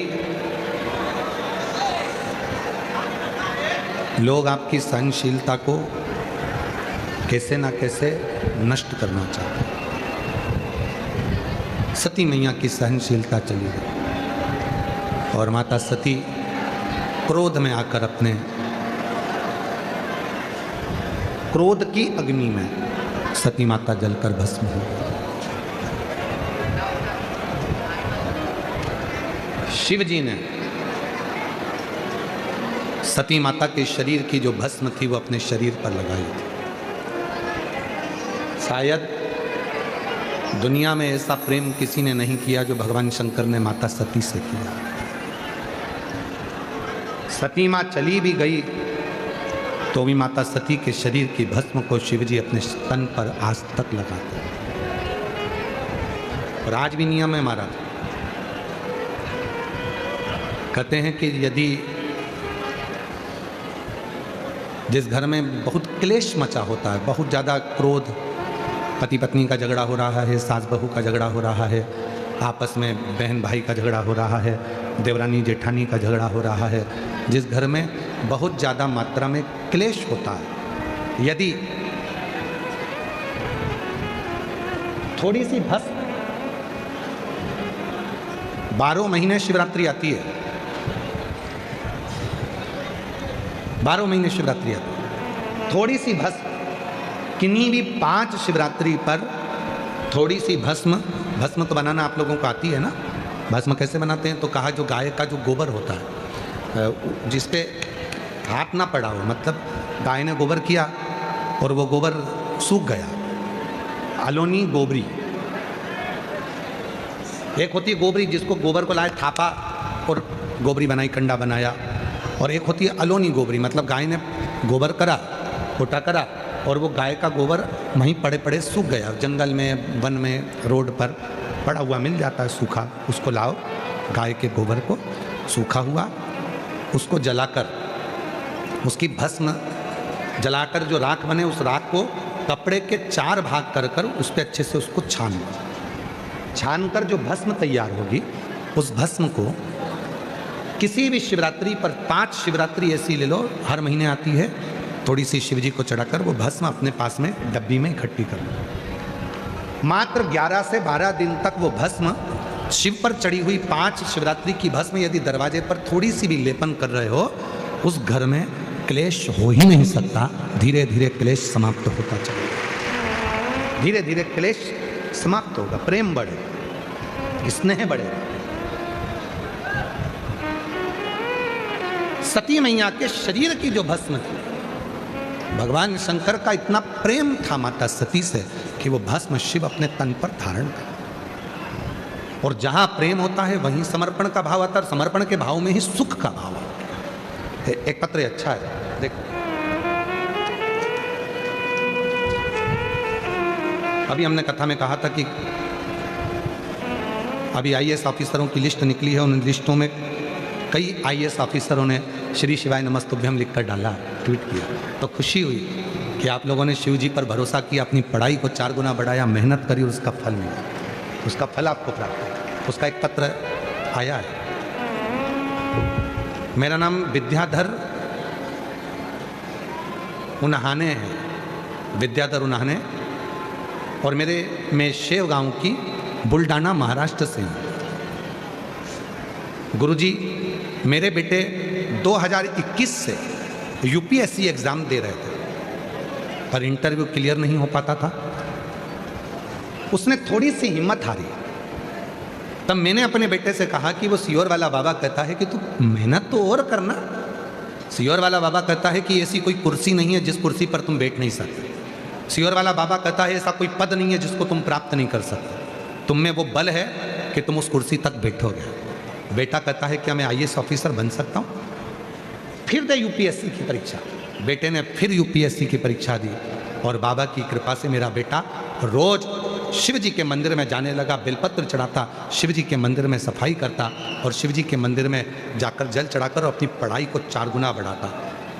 लोग आपकी सहनशीलता को कैसे ना कैसे नष्ट करना चाहते हैं। सती मैया की सहनशीलता चली गई और माता सती क्रोध में आकर अपने क्रोध की अग्नि में सती माता जलकर भस्म हो गई। शिव जी ने सती माता के शरीर की जो भस्म थी वो अपने शरीर पर लगाई थी। शायद दुनिया में ऐसा प्रेम किसी ने नहीं किया जो भगवान शंकर ने माता सती से किया। सती माँ चली भी गई तो भी माता सती के शरीर की भस्म को शिवजी अपने स्तन पर आज तक लगाते हैं। और आज भी नियम है हमारा। कहते हैं कि यदि जिस घर में बहुत क्लेश मचा होता है, बहुत ज़्यादा क्रोध, पति पत्नी का झगड़ा हो रहा है, सास बहू का झगड़ा हो रहा है, आपस में बहन भाई का झगड़ा हो रहा है, देवरानी जेठानी का झगड़ा हो रहा है, जिस घर में बहुत ज़्यादा मात्रा में क्लेश होता है, यदि थोड़ी सी भस्म, 12 महीने शिवरात्रि आती है, 12 महीने शिवरात्रि आती है, थोड़ी सी भस्म, किन्हीं भी 5 शिवरात्रि पर थोड़ी सी भस्म तो बनाना आप लोगों को आती है ना। भस्म कैसे बनाते हैं? तो कहा जो गाय का जो गोबर होता है, जिस पे हाथ ना पड़ा हो, मतलब गाय ने गोबर किया और वो गोबर सूख गया, अलोनी गोबरी। एक होती है गोबरी जिसको गोबर को लाए थापा और गोबरी बनाई, कंडा बनाया, और एक होती है अलोनी गोबरी, मतलब गाय ने गोबर करा, खोटा करा और वो गाय का गोबर वहीं पड़े पड़े सूख गया, जंगल में, वन में, रोड पर पड़ा हुआ मिल जाता है सूखा, उसको लाओ, गाय के गोबर को सूखा हुआ उसको जलाकर, उसकी भस्म जलाकर जो राख बने उस राख को कपड़े के 4 भाग कर कर उस पर अच्छे से उसको छान कर जो भस्म तैयार होगी, उस भस्म को किसी भी शिवरात्रि पर 5 शिवरात्रि ऐसी ले लो, हर महीने आती है, थोड़ी सी शिव जी को चढ़ाकर वो भस्म अपने पास में डब्बी में इकट्ठी कर लो। मात्र 11 से 12 दिन तक वो भस्म, शिव पर चढ़ी हुई 5 शिवरात्रि की भस्म यदि दरवाजे पर थोड़ी सी भी लेपन कर रहे हो, उस घर में क्लेश हो ही नहीं सकता। धीरे धीरे क्लेश समाप्त होता चलेगा, धीरे धीरे क्लेश समाप्त होगा, प्रेम बढ़े, स्नेह बढ़ेगा। सती मैया के शरीर की जो भस्म थी, भगवान शंकर का इतना प्रेम था माता सती से कि वो भस्म शिव अपने तन पर धारण कर। और जहां प्रेम होता है वहीं समर्पण का भाव आता है, और समर्पण के भाव में ही सुख का भाव आता है। एक पत्र अच्छा है, देखो। अभी हमने कथा में कहा था कि अभी आईएएस ऑफिसरों की लिस्ट निकली है, उन लिस्टों में कई आईएएस ऑफिसरों ने श्री शिवाय नमस्तुभ्यम लिखकर डाला, ट्वीट किया, तो खुशी हुई कि आप लोगों ने शिव जी पर भरोसा किया, अपनी पढ़ाई को 4 गुना बढ़ाया, मेहनत करी और उसका फल मिला, उसका फल आपको प्राप्त है। उसका एक पत्र आया है। मेरा नाम विद्याधर उन्हाने है, विद्याधर उन्हाने, और मैं शेव गांव की बुल्डाना महाराष्ट्र से हूँ। गुरुजी, मेरे बेटे 2021 से यूपीएससी एग्जाम दे रहे थे, पर इंटरव्यू क्लियर नहीं हो पाता था। उसने थोड़ी सी हिम्मत हारी, तब मैंने अपने बेटे से कहा कि वो सियोर वाला बाबा कहता है कि तू मेहनत तो और करना। सियोर वाला बाबा कहता है कि ऐसी कोई कुर्सी नहीं है जिस कुर्सी पर तुम बैठ नहीं सकते। सियोर वाला बाबा कहता है ऐसा कोई पद नहीं है जिसको तुम प्राप्त नहीं कर सकते। तुम में वो बल है कि तुम उस कुर्सी तक बैठोगे। बेटा कहता है क्या मैं आईएएस ऑफिसर बन सकता हूँ? फिर दे यूपीएससी की परीक्षा। बेटे ने फिर यूपीएससी की परीक्षा दी, और बाबा की कृपा से मेरा बेटा रोज शिव जी के मंदिर में जाने लगा, बेलपत्र चढ़ाता, शिव जी के मंदिर में सफाई करता, और शिव जी के मंदिर में जाकर जल चढ़ाकर अपनी पढ़ाई को 4 गुना बढ़ाता।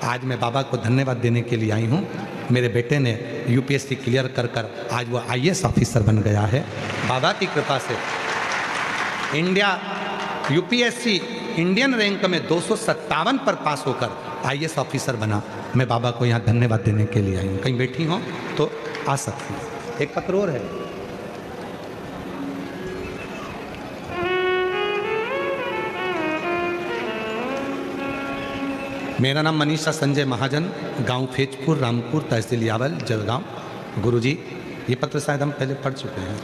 आज मैं बाबा को धन्यवाद देने के लिए आई हूँ। मेरे बेटे ने यूपीएससी क्लियर कर कर आज वो आईएएस ऑफिसर बन गया है। बाबा की कृपा से इंडिया यूपीएससी इंडियन रैंक में 257 पर पास होकर आईएएस ऑफिसर बना। मैं बाबा को यहाँ धन्यवाद देने के लिए आई हूँ। कहीं बैठी हो तो आ सकती हूँ। एक पत्र और है। मेरा नाम मनीषा संजय महाजन, गांव फेजपुर, रामपुर, तहसील यावल, जलगांव। गुरुजी, ये पत्र शायद हम पहले पढ़ चुके हैं।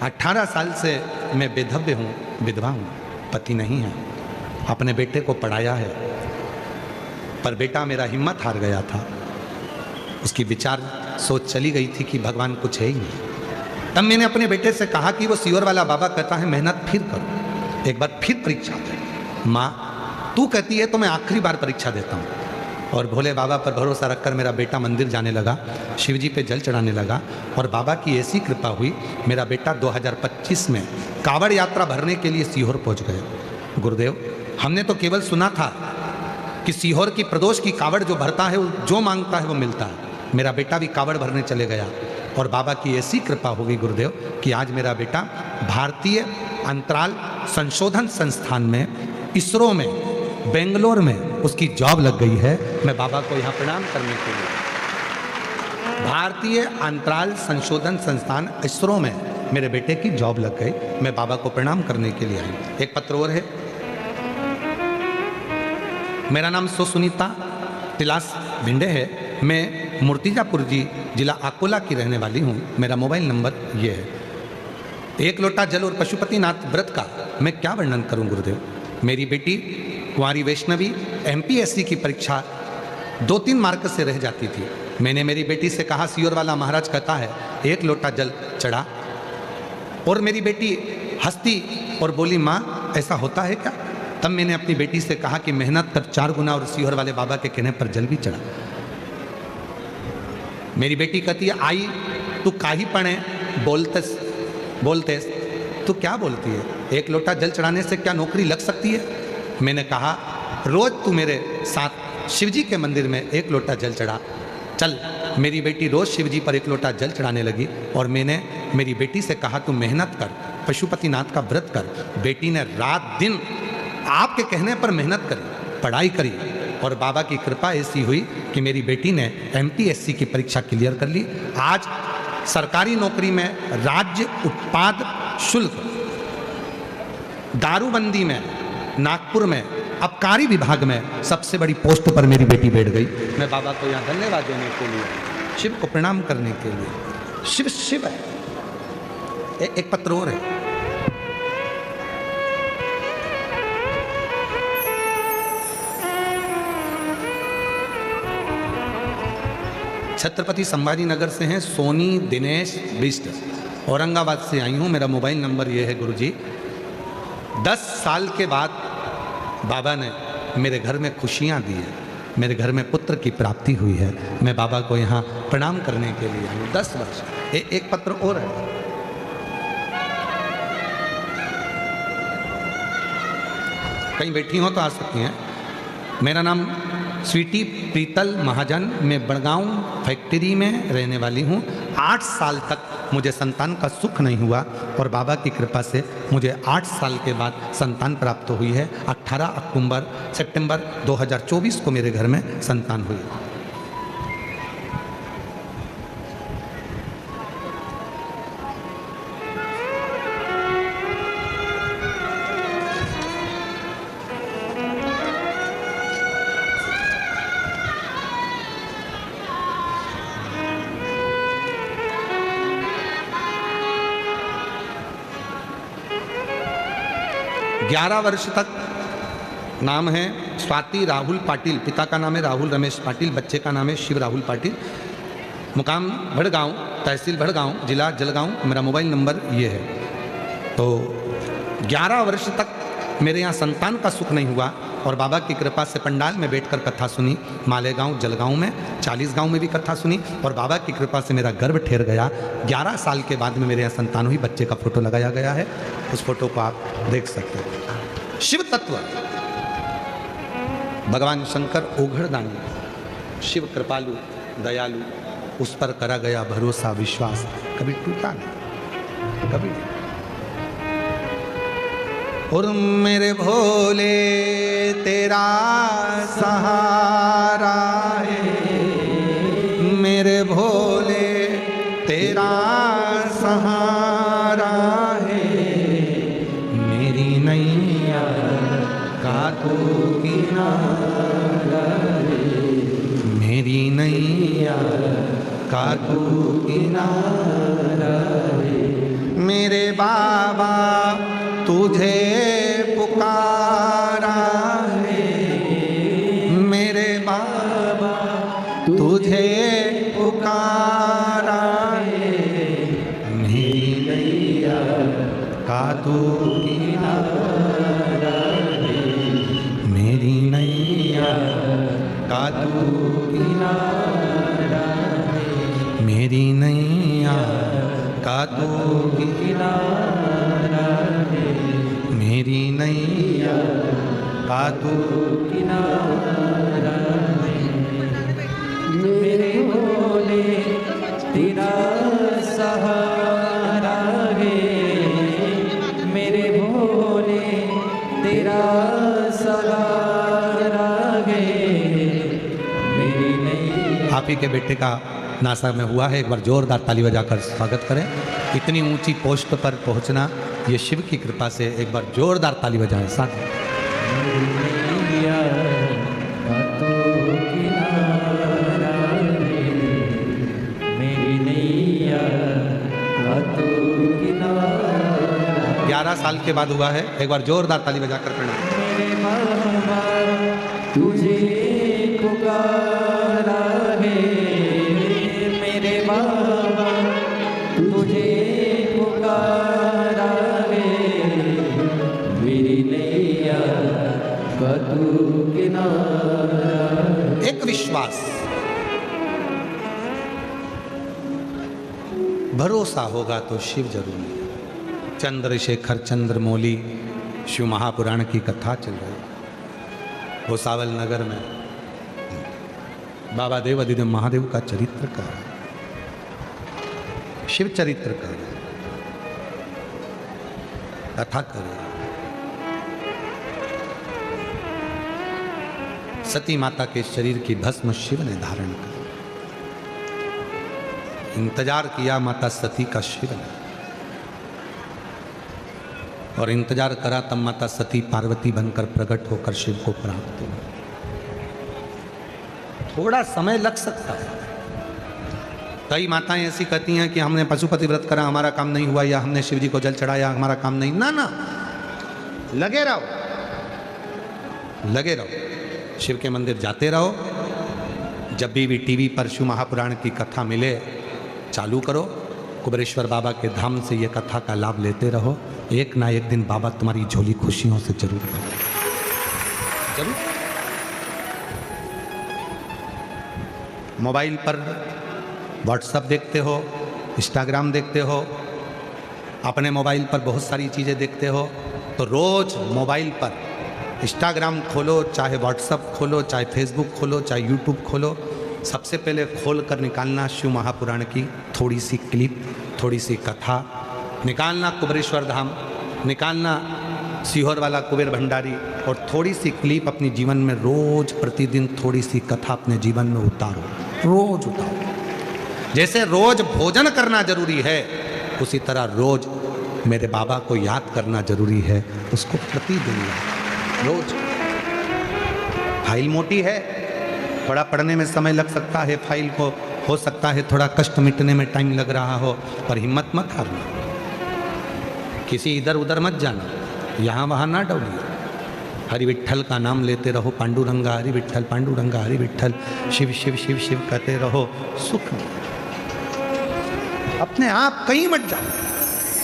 18 साल से मैं बेधव्य हूँ, विधवा हूँ, पति नहीं है। अपने बेटे को पढ़ाया है, पर बेटा मेरा हिम्मत हार गया था। उसकी विचार सोच चली गई थी कि भगवान कुछ है ही नहीं। तब मैंने अपने बेटे से कहा कि वो सियोर वाला बाबा कहता है मेहनत फिर करो, एक बार फिर परीक्षा दे। माँ तू कहती है तो मैं आखिरी बार परीक्षा देता हूँ। और भोले बाबा पर भरोसा रखकर मेरा बेटा मंदिर जाने लगा, शिव जी पे जल चढ़ाने लगा, और बाबा की ऐसी कृपा हुई मेरा बेटा 2025 में कावड़ यात्रा भरने के लिए सीहोर पहुँच गए। गुरुदेव, हमने तो केवल सुना था कि सीहोर की प्रदोष की कावड़ जो भरता है जो मांगता है वो मिलता है। मेरा बेटा भी कावड़ भरने चले गया, और बाबा की ऐसी कृपा हो गई गुरुदेव कि आज मेरा बेटा भारतीय अंतराल संशोधन संस्थान में, इसरो में, बेंगलोर में उसकी जॉब लग गई है। मैं बाबा को यहाँ प्रणाम करने के लिए, भारतीय अंतराल संशोधन संस्थान इसरो में मेरे बेटे की जॉब लग गई। मैं बाबा को प्रणाम करने के लिए आई। एक पत्र और है। मेरा नाम सुनीता तिलास भिंडे है। मैं मूर्तिजापुर जिला अकोला की रहने वाली हूँ। मेरा मोबाइल नंबर ये है। 1 लोटा जल और पशुपतिनाथ व्रत का मैं क्या वर्णन करूँ गुरुदेव। मेरी बेटी कुंवारी वैष्णवी एमपीएससी की परीक्षा 2-3 मार्क से रह जाती थी। मैंने मेरी बेटी से कहा, सियोर वाला महाराज कहता है 1 लोटा जल चढ़ा, और मेरी बेटी हंसती और बोली माँ ऐसा होता है क्या। तब मैंने अपनी बेटी से कहा कि मेहनत कर 4 गुना, और सियोर वाले बाबा के कहने पर जल भी चढ़ा। मेरी बेटी कहती है आई तू काही पणे बोलते तू क्या बोलती है, एक लोटा जल चढ़ाने से क्या नौकरी लग सकती है? मैंने कहा रोज तू मेरे साथ शिवजी के मंदिर में एक लोटा जल चढ़ा। चल, मेरी बेटी रोज शिवजी पर एक लोटा जल चढ़ाने लगी और मैंने मेरी बेटी से कहा तू मेहनत कर, पशुपतिनाथ का व्रत कर। बेटी ने रात दिन आपके कहने पर मेहनत करी, पढ़ाई करी और बाबा की कृपा ऐसी हुई कि मेरी बेटी ने MPSC की परीक्षा क्लियर कर ली। आज सरकारी नौकरी में राज्य उत्पाद शुल्क, दारूबंदी में, नागपुर में आबकारी विभाग में सबसे बड़ी पोस्ट पर मेरी बेटी बैठ गई। मैं बाबा को यहाँ धन्यवाद देने के लिए, शिव को प्रणाम करने के लिए। शिव शिव है। एक पत्र और है। छत्रपति संभाजी नगर से हैं सोनी दिनेश बिष्ट, औरंगाबाद से आई हूँ। मेरा मोबाइल नंबर ये है गुरुजी। 10 साल के बाद बाबा ने मेरे घर में खुशियाँ दी है, मेरे घर में पुत्र की प्राप्ति हुई है। मैं बाबा को यहाँ प्रणाम करने के लिए आई हूँ। 10 वर्ष। एक पत्र और है। कहीं बैठी हो तो आ सकती हैं। मेरा नाम स्वीटी प्रीतल महाजन, मैं बड़गांव फैक्ट्री में रहने वाली हूँ। 8 साल तक मुझे संतान का सुख नहीं हुआ और बाबा की कृपा से मुझे 8 साल के बाद संतान प्राप्त हुई है। 18 सितंबर 2024 को मेरे घर में संतान हुई। ग्यारह वर्ष तक नाम है स्वाति राहुल पाटिल, पिता का नाम है राहुल रमेश पाटिल, बच्चे का नाम है शिव राहुल पाटिल। मुकाम भड़गांव, तहसील भड़गांव, जिला जलगांव। मेरा मोबाइल नंबर ये है। तो 11 वर्ष तक मेरे यहाँ संतान का सुख नहीं हुआ और बाबा की कृपा से पंडाल में बैठकर कथा सुनी। मालेगांव, जलगांव में, 40 गांव में भी कथा सुनी और बाबा की कृपा से मेरा गर्भ ठहर गया। 11 साल के बाद में मेरे यहाँ संतान हुई। बच्चे का फोटो लगाया गया है, उस फोटो को आप देख सकते हैं। शिव तत्व, भगवान शंकर ओघड़दानी, शिव कृपालु दयालु, उस पर करा गया भरोसा विश्वास कभी टूटा नहीं, कभी नहीं। और मेरे भोले तेरा सहारा है, मेरे भोले तेरा सहारा है, मेरी नैया का तू किनारा है, मेरी नैया का तू किनारा है। मेरे बाबा तुझे पुकारा है, मेरे बाबा तुझे पुकारा है, मेरी नैया का तू किनारा है, मेरी नैया का तू किनारा है, मेरी नैया का तू किनारा है, मेरी नैया का तू किनारा है। मेरे भोले तेरा सहारा है, मेरे भोले तेरा सहारा है, मेरी नैया। आप ही के बेटे का नासा में हुआ है। एक बार जोरदार ताली बजाकर स्वागत करें। इतनी ऊंची पोस्ट पर पहुंचना ये शिव की कृपा से। एक बार जोरदार ताली बजाएं साथ में। मेरी नैया का तू किनारा। 11 साल के बाद हुआ है। एक बार जोरदार ताली बजाकर प्रणाम। मेरे बाबा तुझे पुकारा है, मेरे बाबा तुझे पुकारा है, मेरी नैया का तू किनारा। एक विश्वास, भरोसा होगा तो शिव जरूर है। चंद्रशेखर चंद्रमौली शिव महापुराण की कथा चल रही भुसावल नगर में। बाबा देवाधिदेव महादेव का चरित्र का शिव चरित्र का कथा कर। सती माता के शरीर की भस्म शिव ने धारण कर। इंतजार किया माता सती का शिव ने, और इंतजार करा तब माता सती पार्वती बनकर प्रकट होकर शिव को प्राप्त हुई। थोड़ा समय लग सकता है। कई माताएं ऐसी कहती हैं कि हमने पशुपति व्रत करा, हमारा काम नहीं हुआ, या हमने शिव जी को जल चढ़ाया, हमारा काम नहीं। ना ना, लगे रहो, लगे रहो, शिव के मंदिर जाते रहो। जब भी टीवी पर शिव महापुराण की कथा मिले चालू करो। कुबेरेश्वर बाबा के धाम से ये कथा का लाभ लेते रहो। एक ना एक दिन बाबा तुम्हारी झोली खुशियों से जरूर भरेंगे, जरूर। मोबाइल पर व्हाट्सएप देखते हो, इंस्टाग्राम देखते हो, अपने मोबाइल पर बहुत सारी चीज़ें देखते हो, तो रोज़ मोबाइल पर इंस्टाग्राम खोलो, चाहे व्हाट्सएप खोलो, चाहे फेसबुक खोलो, चाहे यूट्यूब खोलो, सबसे पहले खोल कर निकालना शिव महापुराण की थोड़ी सी क्लिप, थोड़ी सी कथा निकालना, कुबेरेश्वर धाम निकालना, सीहोर वाला कुबेर भंडारी, और थोड़ी सी क्लिप अपने जीवन में रोज प्रतिदिन थोड़ी सी कथा अपने जीवन में उतारो, रोज उतारो। जैसे रोज भोजन करना जरूरी है, उसी तरह रोज मेरे बाबा को याद करना जरूरी है, उसको प्रतिदिन याद, रोज। फाइल मोटी है, थोड़ा पढ़ने में समय लग सकता है, फाइल को हो सकता है थोड़ा कष्ट मिटने में टाइम लग रहा हो, पर हिम्मत मत हारना, किसी इधर उधर मत जाना, यहाँ वहाँ ना डौलिए। हरि विट्ठल का नाम लेते रहो, पांडुरंगा हरि विट्ठल, पांडुरंगा हरि विट्ठल, शिव शिव शिव शिव कहते रहो, सुख मिलेगा। अपने आप कहीं मत जाओ,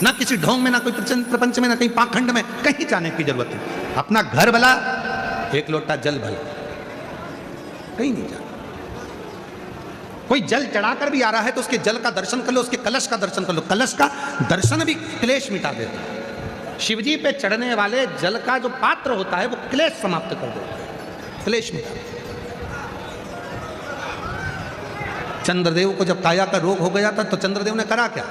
ना किसी ढोंग में, ना कोई प्रपंच में, ना कहीं पाखंड में, कहीं जाने की जरूरत नहीं। अपना घर भला, एक लोटा जल भला, कहीं नहीं जाना। कोई जल चढ़ाकर भी आ रहा है तो उसके जल का दर्शन कर लो, उसके कलश का दर्शन कर लो। कलश का दर्शन भी क्लेश मिटा देता है। शिवजी पे चढ़ने वाले जल का जो पात्र होता है वो क्लेश समाप्त कर देता है, क्लेश मिटा। चंद्रदेव को जब काया का रोग हो गया था तो चंद्रदेव ने करा क्या?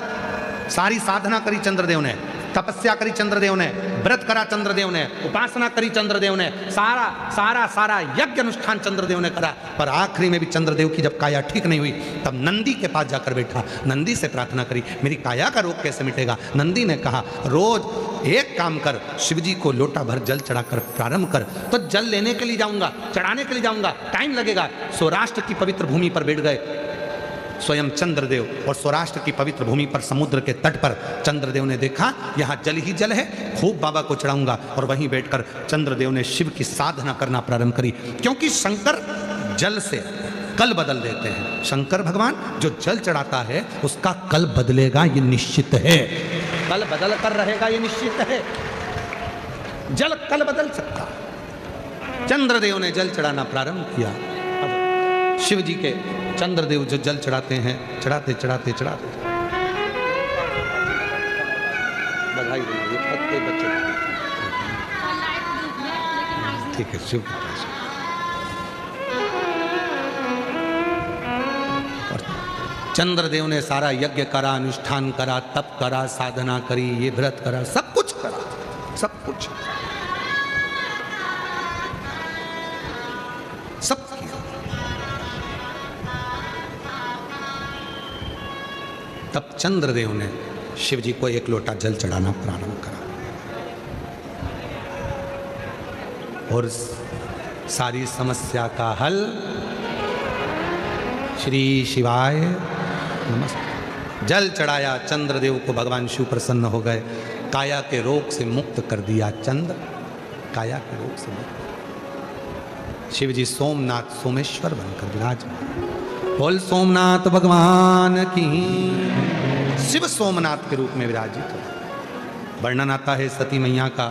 सारी साधना करी चंद्रदेव ने, तपस्या करी चंद्रदेव ने, व्रत करा चंद्रदेव ने, उपासना करी चंद्रदेव ने, सारा सारा सारा यज्ञ अनुष्ठान चंद्रदेव ने करा, पर आखिरी में भी चंद्रदेव की जब काया ठीक नहीं हुई तब नंदी के पास जाकर बैठा, नंदी से प्रार्थना करी, मेरी काया का रोग कैसे मिटेगा? नंदी ने कहा, रोज एक काम कर, शिवजी को लोटा भर जल चढ़ाकर प्रारंभ कर। तो जल लेने के लिए जाऊंगा, चढ़ाने के लिए जाऊंगा, टाइम लगेगा। सौराष्ट्र की पवित्र भूमि पर बैठ गए स्वयं चंद्रदेव, और सौराष्ट्र की पवित्र भूमि पर समुद्र के तट पर चंद्रदेव ने देखा यहाँ जल ही जल है, खूब बाबा को चढ़ाऊंगा, और वहीं बैठकर चंद्रदेव ने शिव की साधना करना प्रारंभ करी। क्योंकि शंकर जल से कल बदल देते हैं। शंकर भगवान जो जल चढ़ाता है उसका कल बदलेगा, ये निश्चित है, कल बदल कर रहेगा, ये निश्चित है। जल कल बदल सकता। चंद्रदेव ने जल चढ़ाना प्रारंभ किया। अब शिव जी के चंद्रदेव जो जल चढ़ाते हैं, चढ़ाते चढ़ाते चढ़ाते, बधाई देंगे पत्ते बच्चे, ठीक है, शिव की पास। और चंद्रदेव ने सारा यज्ञ करा, अनुष्ठान करा, तप करा, साधना करी, ये व्रत करा, सब कुछ करा, सब कुछ, सब किया। तब चंद्रदेव ने शिव जी को एक लोटा जल चढ़ाना प्रारंभ करा, और सारी समस्या का हल श्री शिवाय नमस्ते। जल चढ़ाया, चंद्रदेव को भगवान शिव प्रसन्न हो गए, काया के रोग से मुक्त कर दिया। चंद्र काया के रोग से मुक्त। शिव जी सोमनाथ सोमेश्वर बनकर विराजमान। बोल सोमनाथ भगवान की। शिव सोमनाथ के रूप में विराजित हो। वर्णन आता है सती मैया का,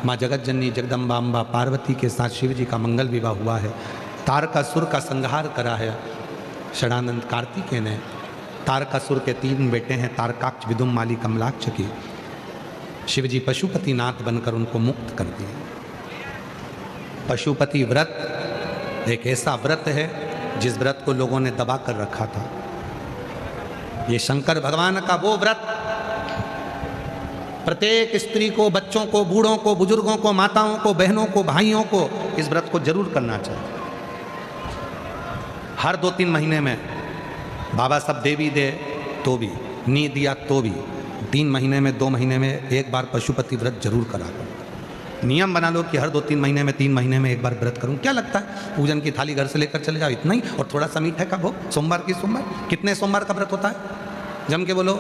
माँ जगत जननी जगदम्बा अम्बा पार्वती के साथ शिव जी का मंगल विवाह हुआ है। तारकासुर का संहार करा है षडानंद कार्तिकेय ने। तारकासुर के 3 बेटे हैं, तारकाक्ष, विदुम, माली, कमलाक्ष की। शिवजी पशुपतिनाथ बनकर उनको मुक्त कर दिए। पशुपति व्रत एक ऐसा व्रत है जिस व्रत को लोगों ने दबा कर रखा था। ये शंकर भगवान का वो व्रत, प्रत्येक स्त्री को, बच्चों को, बूढ़ों को, बुजुर्गों को, माताओं को, बहनों को, भाइयों को इस व्रत को जरूर करना चाहिए। हर 2-3 महीने में बाबा सब देवी दे तो भी, नी दिया तो भी, 3 महीने में, 2 महीने में एक बार पशुपति व्रत जरूर करा करो। नियम बना लो कि हर 2-3 महीने में, 3 महीने में एक बार व्रत करूं। क्या लगता है, पूजन की थाली घर से लेकर चले जाओ, इतना ही, और थोड़ा सा मीठे का भोग, सोमवार की सोमवार। कितने सोमवार का व्रत होता है? जम के बोलो,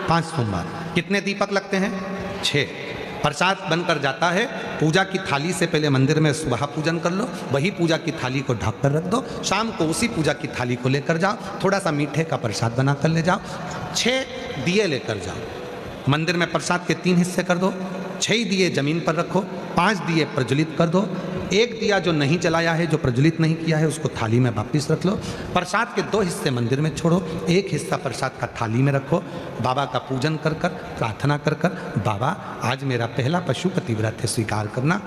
5 सोमवार। कितने दीपक लगते हैं? 6। प्रसाद बनकर जाता है। पूजा की थाली से पहले मंदिर में सुबह पूजन कर लो, वही पूजा की थाली को ढक कर रख दो, शाम को उसी पूजा की थाली को लेकर जाओ, थोड़ा सा मीठे का प्रसाद बना कर ले जाओ, 6 दिए लेकर जाओ। मंदिर में प्रसाद के 3 हिस्से कर दो, 6 दिए जमीन पर रखो, 5 दिए प्रज्वलित कर दो। एक दिया जो नहीं जलाया है, जो प्रज्वलित नहीं किया है, उसको थाली में वापिस रख लो। प्रसाद के 2 हिस्से मंदिर में छोड़ो, 1 हिस्सा प्रसाद का थाली में रखो। बाबा का पूजन कर कर, प्रार्थना कर कर, बाबा आज मेरा पहला पशुपति व्रत है, स्वीकार करना।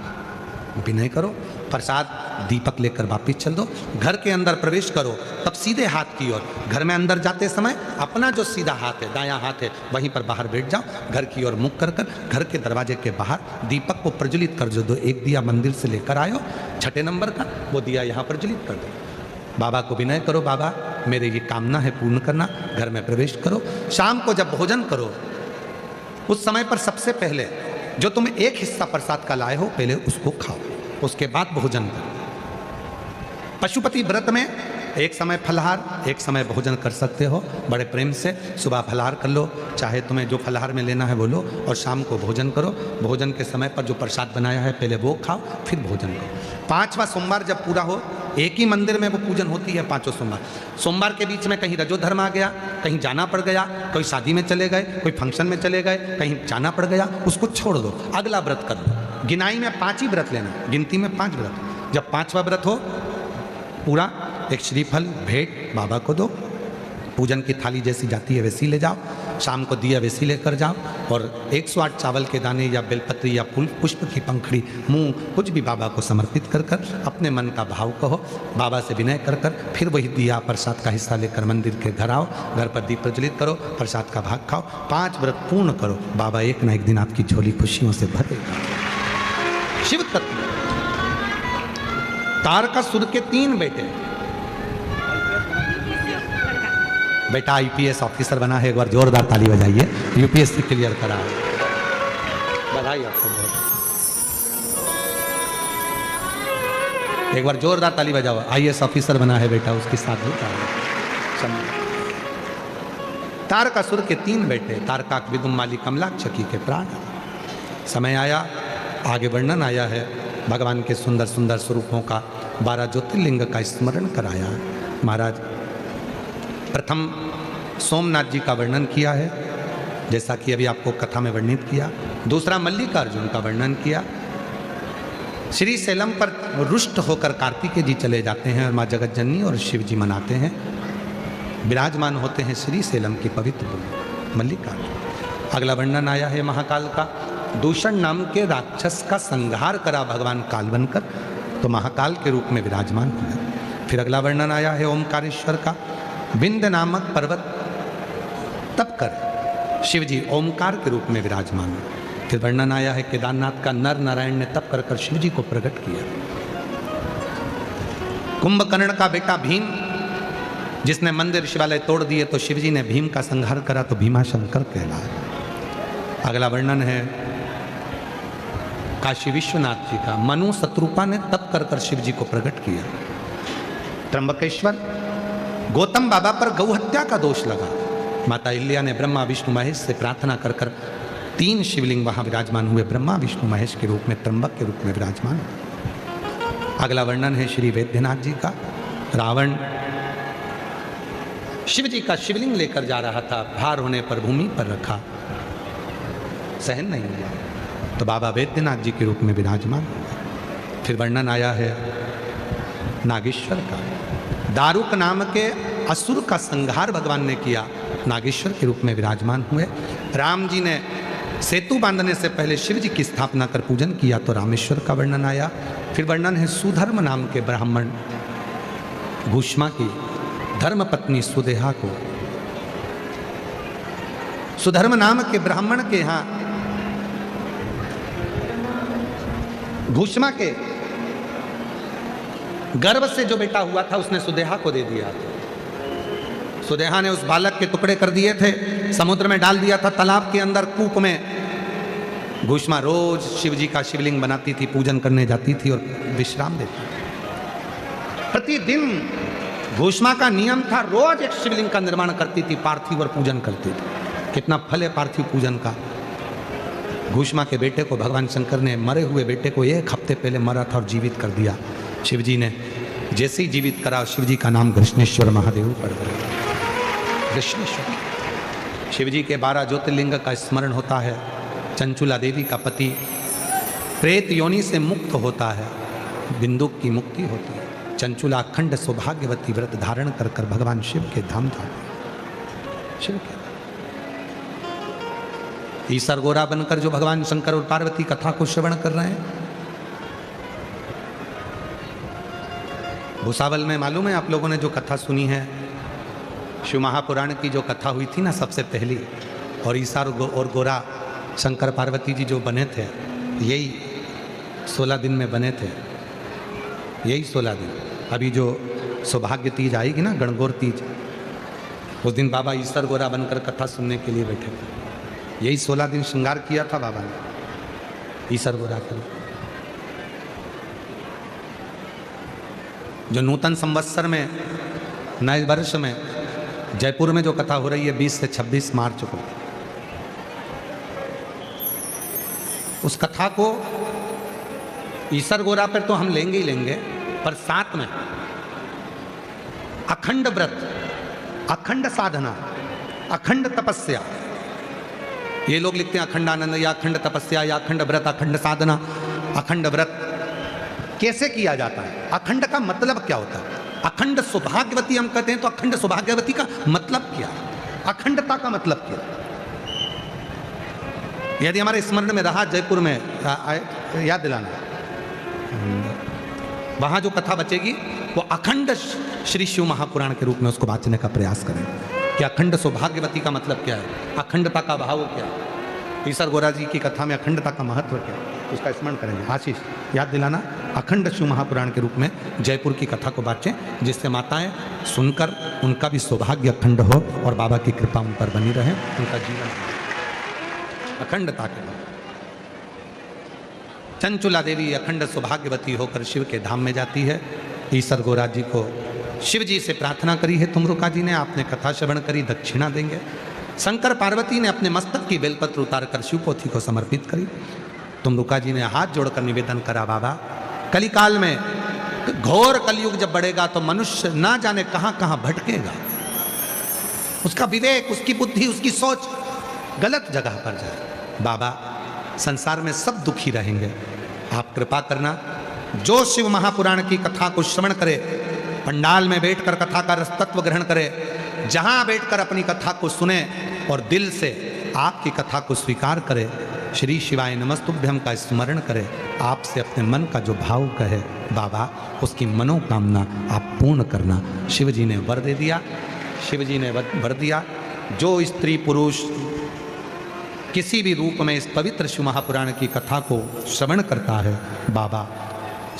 विनय करो, प्रसाद दीपक लेकर वापिस चल दो। घर के अंदर प्रवेश करो, तब सीधे हाथ की ओर, घर में अंदर जाते समय अपना जो सीधा हाथ है, दायां हाथ है, वहीं पर बाहर बैठ जाओ, घर की ओर मुख कर कर घर के दरवाजे के बाहर दीपक को प्रज्वलित कर दो। 1 दिया मंदिर से लेकर आयो, 6ठे नंबर का, वो दिया यहाँ प्रज्वलित कर दो। बाबा को विनय करो, बाबा मेरे ये कामना है पूर्ण करना। घर में प्रवेश करो। शाम को जब भोजन करो, उस समय पर सबसे पहले जो तुम 1 हिस्सा प्रसाद का लाए हो, पहले उसको खाओ, उसके बाद भोजन करो। पशुपति व्रत में एक समय फलाहार, एक समय भोजन कर सकते हो। बड़े प्रेम से सुबह फलाहार कर लो, चाहे तुम्हें जो फलाहार में लेना है वो लो, और शाम को भोजन करो। भोजन के समय पर जो प्रसाद बनाया है पहले वो खाओ, फिर भोजन करो। 5वां सोमवार जब पूरा हो, एक ही मंदिर में वो पूजन होती है 5 सोमवार। सोमवार के बीच में कहीं रजोधर्म आ गया, कहीं जाना पड़ गया, कोई शादी में चले गए, कोई फंक्शन में चले गए, कहीं जाना पड़ गया, उसको छोड़ दो, अगला व्रत कर लो। गिनाई में 5 ही व्रत लेना, गिनती में 5 व्रत। जब 5वां व्रत हो पूरा, एक श्रीफल भेंट बाबा को दो, पूजन की थाली जैसी जाती है वैसी ले जाओ, शाम को दिया वैसी लेकर जाओ, और 108 चावल के दाने या बेलपत्री या फूल पुष्प की पंखड़ी, मूंग, कुछ भी बाबा को समर्पित कर कर अपने मन का भाव कहो, बाबा से विनय कर कर फिर वही दिया प्रसाद का हिस्सा लेकर मंदिर के घर आओ, घर पर दीप प्रज्वलित करो, प्रसाद का भाग खाओ, 5 व्रत पूर्ण करो। बाबा एक ना एक दिन आपकी झोली खुशियों से भरेगा। शिव तत्व। तारकासुर के 3 बेटे, बेटा आईपीएस ऑफिसर बना है, एक बार जोरदार ताली बजाइए। यूपीएससी क्लियर करा है, बधाई आपको बहुत। एक बार जोरदार ताली बजाओ। आईएएस ऑफिसर बना है बेटा, उसके साथ भी तारकासुर के 3 बेटे, तारकाक, विदुमाली, कमलाक्ष के प्राण। समय आया, आगे वर्णन आया है भगवान के सुंदर सुंदर स्वरूपों का, 12 ज्योतिर्लिंग का स्मरण कराया। महाराज प्रथम सोमनाथ जी का वर्णन किया है, जैसा कि अभी आपको कथा में वर्णित किया। दूसरा मल्लिकार्जुन का वर्णन किया। श्री शैलम पर रुष्ट होकर कार्तिकेय जी चले जाते हैं और माँ जगत जननी और शिव जी मनाते हैं, विराजमान होते हैं श्री शैलम की पवित्र भूमि मल्लिकार्जुन। अगला वर्णन आया है महाकाल का। दूषण नाम के राक्षस का संहार करा भगवान काल बनकर, तो महाकाल के रूप में विराजमान हुए। फिर अगला वर्णन आया है ओमकारेश्वर का। विंध्य नामक पर्वत तप कर शिव जी ओमकार के रूप में विराजमान हुए। फिर वर्णन आया है केदारनाथ का। नर नारायण ने तप कर कर शिव जी को प्रकट किया। कुंभकर्ण का बेटा भीम, जिसने मंदिर शिवालय तोड़ दिए, तो शिव जी ने भीम का संहार करा, तो भीमाशंकर कहलाया। अगला वर्णन है काशी विश्वनाथ जी का। मनु शत्रुपा ने तप कर कर शिव जी को प्रकट किया। त्र्यंबकेश्वर, गौतम बाबा पर गौ हत्या का दोष लगा, माता इल्या ने ब्रह्मा विष्णु महेश से प्रार्थना कर कर 3 शिवलिंग वहां विराजमान हुए, ब्रह्मा विष्णु महेश के रूप में, त्र्यंबक के रूप में विराजमान। अगला वर्णन है श्री वैद्यनाथ जी का। रावण शिव जी का शिवलिंग लेकर जा रहा था, भार होने पर भूमि पर रखा, सहन नहीं हुआ, तो बाबा वैद्यनाथ जी के रूप में विराजमान। फिर वर्णन आया है नागेश्वर का। दारुक नाम के असुर का संहार भगवान ने किया, नागेश्वर के रूप में विराजमान हुए। राम जी ने सेतु बांधने से पहले शिव जी की स्थापना कर पूजन किया तो रामेश्वर का वर्णन आया। फिर वर्णन है सुधर्म नाम के ब्राह्मण भूष्मा की धर्म पत्नी सुदेहा को, सुधर्म नाम के ब्राह्मण के यहां भूष्मा के गर्भ से जो बेटा हुआ था उसने सुदेहा को दे दिया। सुदेहा ने उस बालक के टुकड़े कर दिए थे, समुद्र में डाल दिया था, तालाब के अंदर कूप में। भूष्मा रोज शिव जी का शिवलिंग बनाती थी, पूजन करने जाती थी और विश्राम देती थी। प्रतिदिन भूष्मा का नियम था, रोज एक शिवलिंग का निर्माण करती थी, पार्थिव और पूजन करती थी। कितना फल है पार्थिव पूजन का। भूष्मा के बेटे को भगवान शंकर ने, मरे हुए बेटे को 1 हफ्ते पहले मरा था और जीवित कर दिया। शिव जी ने जैसे ही जीवित करा, शिव जी का नाम कृष्णेश्वर महादेव पड़ गया। कृष्णेश्वर शिव जी के 12 ज्योतिर्लिंग का स्मरण होता है। चंचुला देवी का पति प्रेत योनि से मुक्त होता है, बिंदुक की मुक्ति होती है। चंचुला अखंड सौभाग्यवती व्रत धारण कर कर भगवान शिव के धाम जाते। शिव के ईसर गोरा बनकर जो भगवान शंकर और पार्वती कथा को श्रवण कर रहे हैं। भूसावल में मालूम है आप लोगों ने जो कथा सुनी है, शिव महापुराण की जो कथा हुई थी ना सबसे पहली, और ईसर और गोरा शंकर पार्वती जी जो बने थे, यही 16 दिन में बने थे, यही 16 दिन। अभी जो सौभाग्य तीज आएगी ना, गणगौर तीज, उस दिन बाबा ईसर गोरा बनकर कथा सुनने के लिए बैठे थे। यही 16 दिन श्रृंगार किया था बाबा ने ईसर गोरा का। जो नूतन संवत्सर में, नए वर्ष में जयपुर में जो कथा हो रही है 20 से 26 मार्च को, उस कथा को ईसर गोरा पर तो हम लेंगे ही लेंगे, पर साथ में अखंड व्रत, अखंड साधना, अखंड तपस्या। ये लोग लिखते हैं अखंड आनंद या अखंड तपस्या या अखंड व्रत, अखंड साधना। अखंड व्रत कैसे किया जाता है, अखंड का मतलब क्या होता है? अखंड सौभाग्यवती हम कहते हैं, तो अखंड सौभाग्यवती का मतलब क्या, अखंडता का मतलब क्या? यदि हमारे स्मरण में रहा, जयपुर में याद दिलाना, वहां जो कथा बचेगी वो अखंड श्री शिव महापुराण के रूप में उसको वाचने का प्रयास करें कि अखंड सौभाग्यवती का मतलब क्या है, अखंडता का भाव क्या है। ईसर गोरा जी की कथा में अखंडता का महत्व क्या है, उसका स्मरण करेंगे। आशीष याद दिलाना, अखंड शिव महापुराण के रूप में जयपुर की कथा को बाँचें, जिससे माताएं सुनकर उनका भी सौभाग्य अखंड हो और बाबा की कृपा उन पर बनी रहे, उनका जीवन अखंडता के। चंचुला देवी अखंड सौभाग्यवती होकर शिव के धाम में जाती है। ईसर गोरा जी को शिव जी से प्रार्थना करी है, तुमरुका जी ने, आपने कथा श्रवण करी, दक्षिणा देंगे। शंकर पार्वती ने अपने मस्तक की बेलपत्र उतारकर शिव पोथी को समर्पित करी। तुमरुका जी ने हाथ जोड़कर निवेदन करा, बाबा कलिकाल में घोर कलयुग जब बढ़ेगा तो मनुष्य ना जाने कहां कहां भटकेगा, उसका विवेक, उसकी बुद्धि, उसकी सोच गलत जगह पर जाए। बाबा संसार में सब दुखी रहेंगे, आप कृपा करना। जो शिव महापुराण की कथा को श्रवण करे, पंडाल में बैठकर कथा का रसतत्व ग्रहण करे, जहां बैठकर अपनी कथा को सुने और दिल से आपकी कथा को स्वीकार करे, श्री शिवाय नमस्तुभ्यम का स्मरण करे, आपसे अपने मन का जो भाव कहे, बाबा उसकी मनोकामना आप पूर्ण करना। शिव जी ने वर दे दिया, शिव जी ने वर दिया। जो स्त्री पुरुष किसी भी रूप में इस पवित्र शिव महापुराण की कथा को श्रवण करता है, बाबा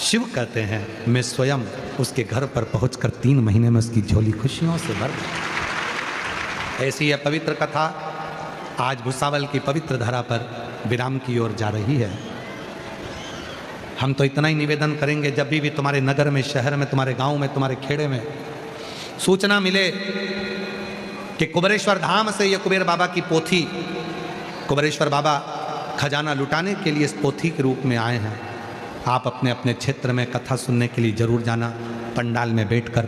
शिव कहते हैं मैं स्वयं उसके घर पर पहुंचकर 3 महीने में उसकी झोली खुशियों से भर दूं। ऐसी यह पवित्र कथा आज भूसावल की पवित्र धरा पर विराम की ओर जा रही है। हम तो इतना ही निवेदन करेंगे, जब भी तुम्हारे नगर में, शहर में, तुम्हारे गांव में, तुम्हारे खेड़े में सूचना मिले कि कुबेरेश्वर धाम से ये कुबेर बाबा की पोथी, कुबेरेश्वर बाबा खजाना लुटाने के लिए इस पोथी के रूप में आए हैं, आप अपने अपने क्षेत्र में कथा सुनने के लिए जरूर जाना। पंडाल में बैठकर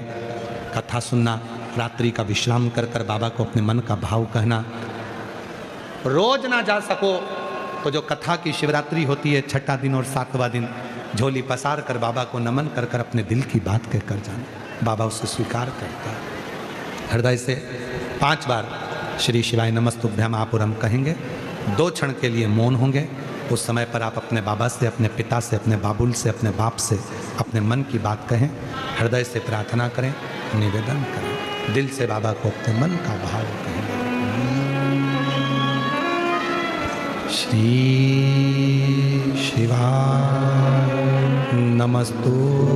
कथा सुनना, रात्रि का विश्राम कर कर बाबा को अपने मन का भाव कहना। रोज ना जा सको तो जो कथा की शिवरात्रि होती है, 6ठा दिन और 7वां दिन, झोली पसार कर बाबा को नमन कर कर अपने दिल की बात कहकर जाना, बाबा उसे स्वीकार करता है। हृदय से 5 बार श्री शिवाय नमस्तुभ्यम आप और हम कहेंगे। 2 क्षण के लिए मौन होंगे। उस समय पर आप अपने बाबा से, अपने पिता से, अपने बाबुल से, अपने बाप से अपने मन की बात कहें, हृदय से प्रार्थना करें, निवेदन करें, दिल से बाबा को अपने मन का भाव कहें। श्री शिवाय नमस्तुभ्यं,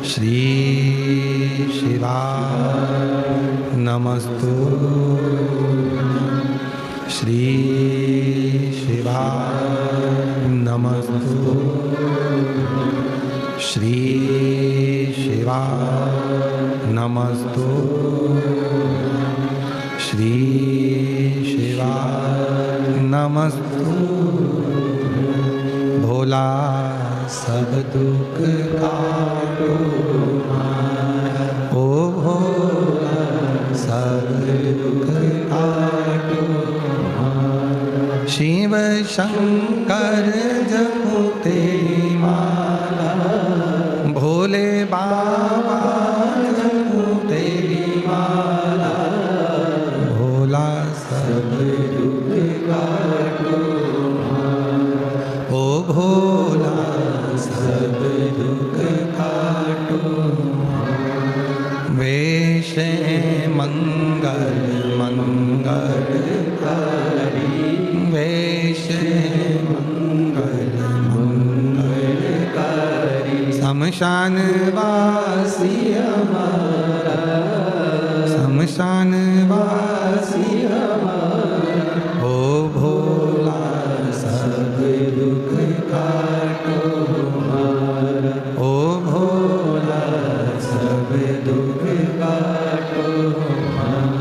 श्री शिवाय नमस्तुभ्यं, श्री शिवाय नमस्तुभ्यं, श्री शिवाय नमस्तुभ्यं, श्री शिवाय नमस्तुभ्यं। भोला सब दुख काटो हमारा, ओ भोला सब दुख काटो हमारा। शिव शंकर जपो तेरी माला, भोले बाबा जपो तेरी माला, भोला सब दुख काटो हमारा, ओ भोला सब दुख काटो हमारा। वेश मंगल मंगलकारी, वेश मंगल मंगलकारी। शमशान वासी हमारा, शमशान वासी हमारा, ओ भोला सब दुख काटो हमारा, ओ भोला सब दुख काटो हमारा।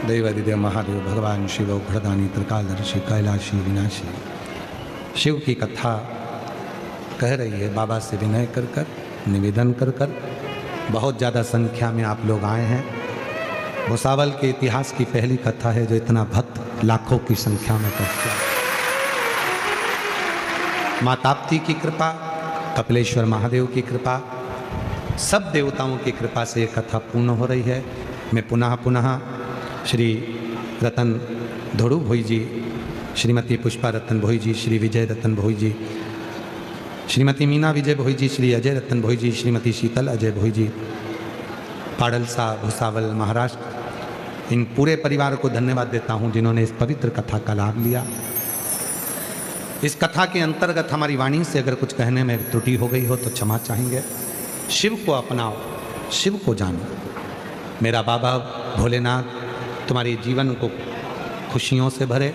देवादिदेव महादेव भगवान शिव घड़दानी त्रिकालदर्शी कैलाशी विनाशी शिव की कथा कह रही है। बाबा से विनय कर कर, निवेदन कर कर, बहुत ज़्यादा संख्या में आप लोग आए हैं। भुसावल के इतिहास की पहली कथा है जो इतना भक्त लाखों की संख्या में करते हैं। माँ ताप्ती की कृपा, कपिलेश्वर महादेव की कृपा, सब देवताओं की कृपा से ये कथा पूर्ण हो रही है। मैं पुनः पुनः श्री रतन धोड़ू भोई जी, श्रीमती पुष्पा रतन भोई जी, श्री विजय रतन भोई जी, श्रीमती मीना विजय भोई जी, श्री अजय रतन भोई जी, श्रीमती शीतल अजय भोई जी, पाड़लसा भुसावल महाराष्ट्र, इन पूरे परिवार को धन्यवाद देता हूं जिन्होंने इस पवित्र कथा का लाभ लिया। इस कथा के अंतर्गत हमारी वाणी से अगर कुछ कहने में त्रुटि हो गई हो तो क्षमा चाहेंगे। शिव को अपनाओ, शिव को जानो। मेरा बाबा भोलेनाथ तुम्हारे जीवन को खुशियों से भरे।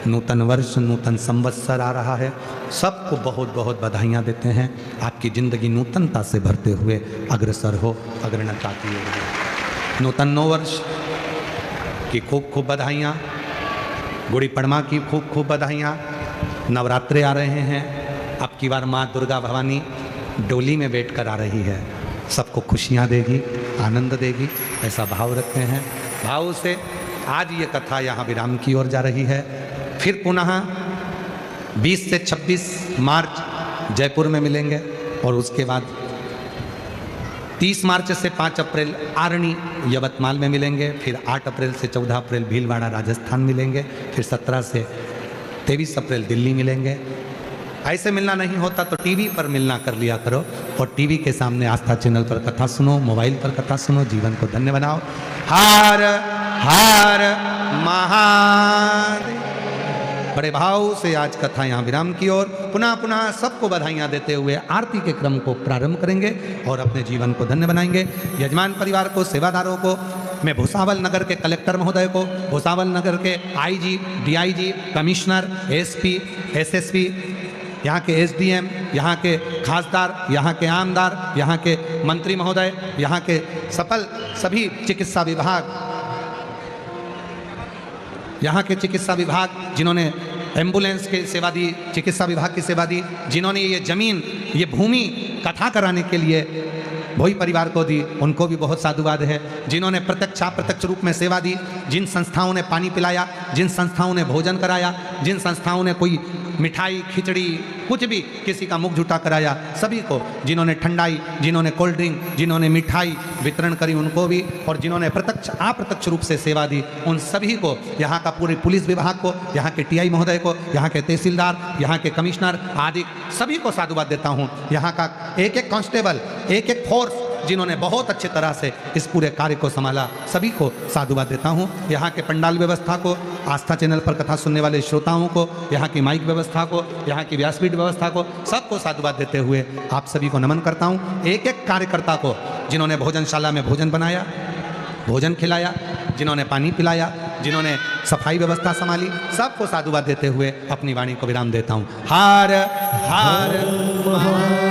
नूतन वर्ष, नूतन संवत्सर आ रहा है, सबको बहुत बहुत बधाइयाँ देते हैं। आपकी ज़िंदगी नूतनता से भरते हुए अग्रसर हो, अग्रणता की ओर। नूतन नौ वर्ष की खूब खूब बधाइयाँ, गुड़ी पड़वा की खूब खूब बधाइयाँ। नवरात्रे आ रहे हैं, अब की बार माँ दुर्गा भवानी डोली में बैठ कर आ रही है, सबको खुशियाँ देगी, आनंद देगी, ऐसा भाव रखते हैं। भाव से आज ये कथा यहाँ विराम की ओर जा रही है। फिर पुनः 20 से 26 मार्च जयपुर में मिलेंगे और उसके बाद 30 मार्च से 5 अप्रैल आरणी यवतमाल में मिलेंगे। फिर 8 अप्रैल से 14 अप्रैल भीलवाड़ा राजस्थान मिलेंगे। फिर 17 से 23 अप्रैल दिल्ली मिलेंगे। ऐसे मिलना नहीं होता तो टीवी पर मिलना कर लिया करो, और टीवी के सामने आस्था चैनल पर कथा सुनो, मोबाइल पर कथा सुनो, जीवन को धन्य बनाओ। हर हर महादेव। बड़े भाव से आज कथा यहाँ विराम की ओर पुनः पुनः सबको बधाइयाँ देते हुए आरती के क्रम को प्रारंभ करेंगे और अपने जीवन को धन्य बनाएंगे। यजमान परिवार को, सेवादारों को, मैं भुसावल नगर के कलेक्टर महोदय को, भुसावल नगर के IG, DIG, commissioner, SP, SSP, यहाँ के एसडीएम, यहाँ के खासदार, यहाँ के आमदार, यहाँ के मंत्री महोदय, यहाँ के सफल सभी चिकित्सा विभाग, यहाँ के चिकित्सा विभाग जिन्होंने एम्बुलेंस की सेवा दी, चिकित्सा विभाग की सेवा दी, जिन्होंने ये जमीन, ये भूमि कथा कराने के लिए भोई परिवार को दी, उनको भी बहुत साधुवाद है। जिन्होंने प्रत्यक्ष अप्रत्यक्ष रूप में सेवा दी, जिन संस्थाओं ने पानी पिलाया, जिन संस्थाओं ने भोजन कराया, जिन संस्थाओं ने कोई मिठाई खिचड़ी कुछ भी किसी का मुख झूठा कराया, सभी को, जिन्होंने ठंडाई, जिन्होंने कोल्ड ड्रिंक, जिन्होंने मिठाई वितरण करी उनको भी, और जिन्होंने प्रत्यक्ष अप्रत्यक्ष रूप से सेवा दी उन सभी को, यहाँ का पूरे पुलिस विभाग को, यहाँ के टीआई महोदय को, यहाँ के तहसीलदार, यहाँ के कमिश्नर आदि सभी को साधुवाद देता हूँ। यहाँ का एक एक कांस्टेबल, एक एक फोर्स जिन्होंने बहुत अच्छे तरह से इस पूरे कार्य को संभाला, सभी को साधुवाद देता हूँ। यहाँ के पंडाल व्यवस्था को, आस्था चैनल पर कथा सुनने वाले श्रोताओं को, यहाँ की माइक व्यवस्था को, यहाँ की व्यासपीठ व्यवस्था को, सबको साधुवाद देते हुए आप सभी को नमन करता हूँ। एक एक कार्यकर्ता को, जिन्होंने भोजनशाला में भोजन बनाया, भोजन खिलाया, जिन्होंने पानी पिलाया, जिन्होंने सफाई व्यवस्था संभाली, सबको साधुवाद देते हुए अपनी वाणी को विराम देता हूँ। हर हर महादेव।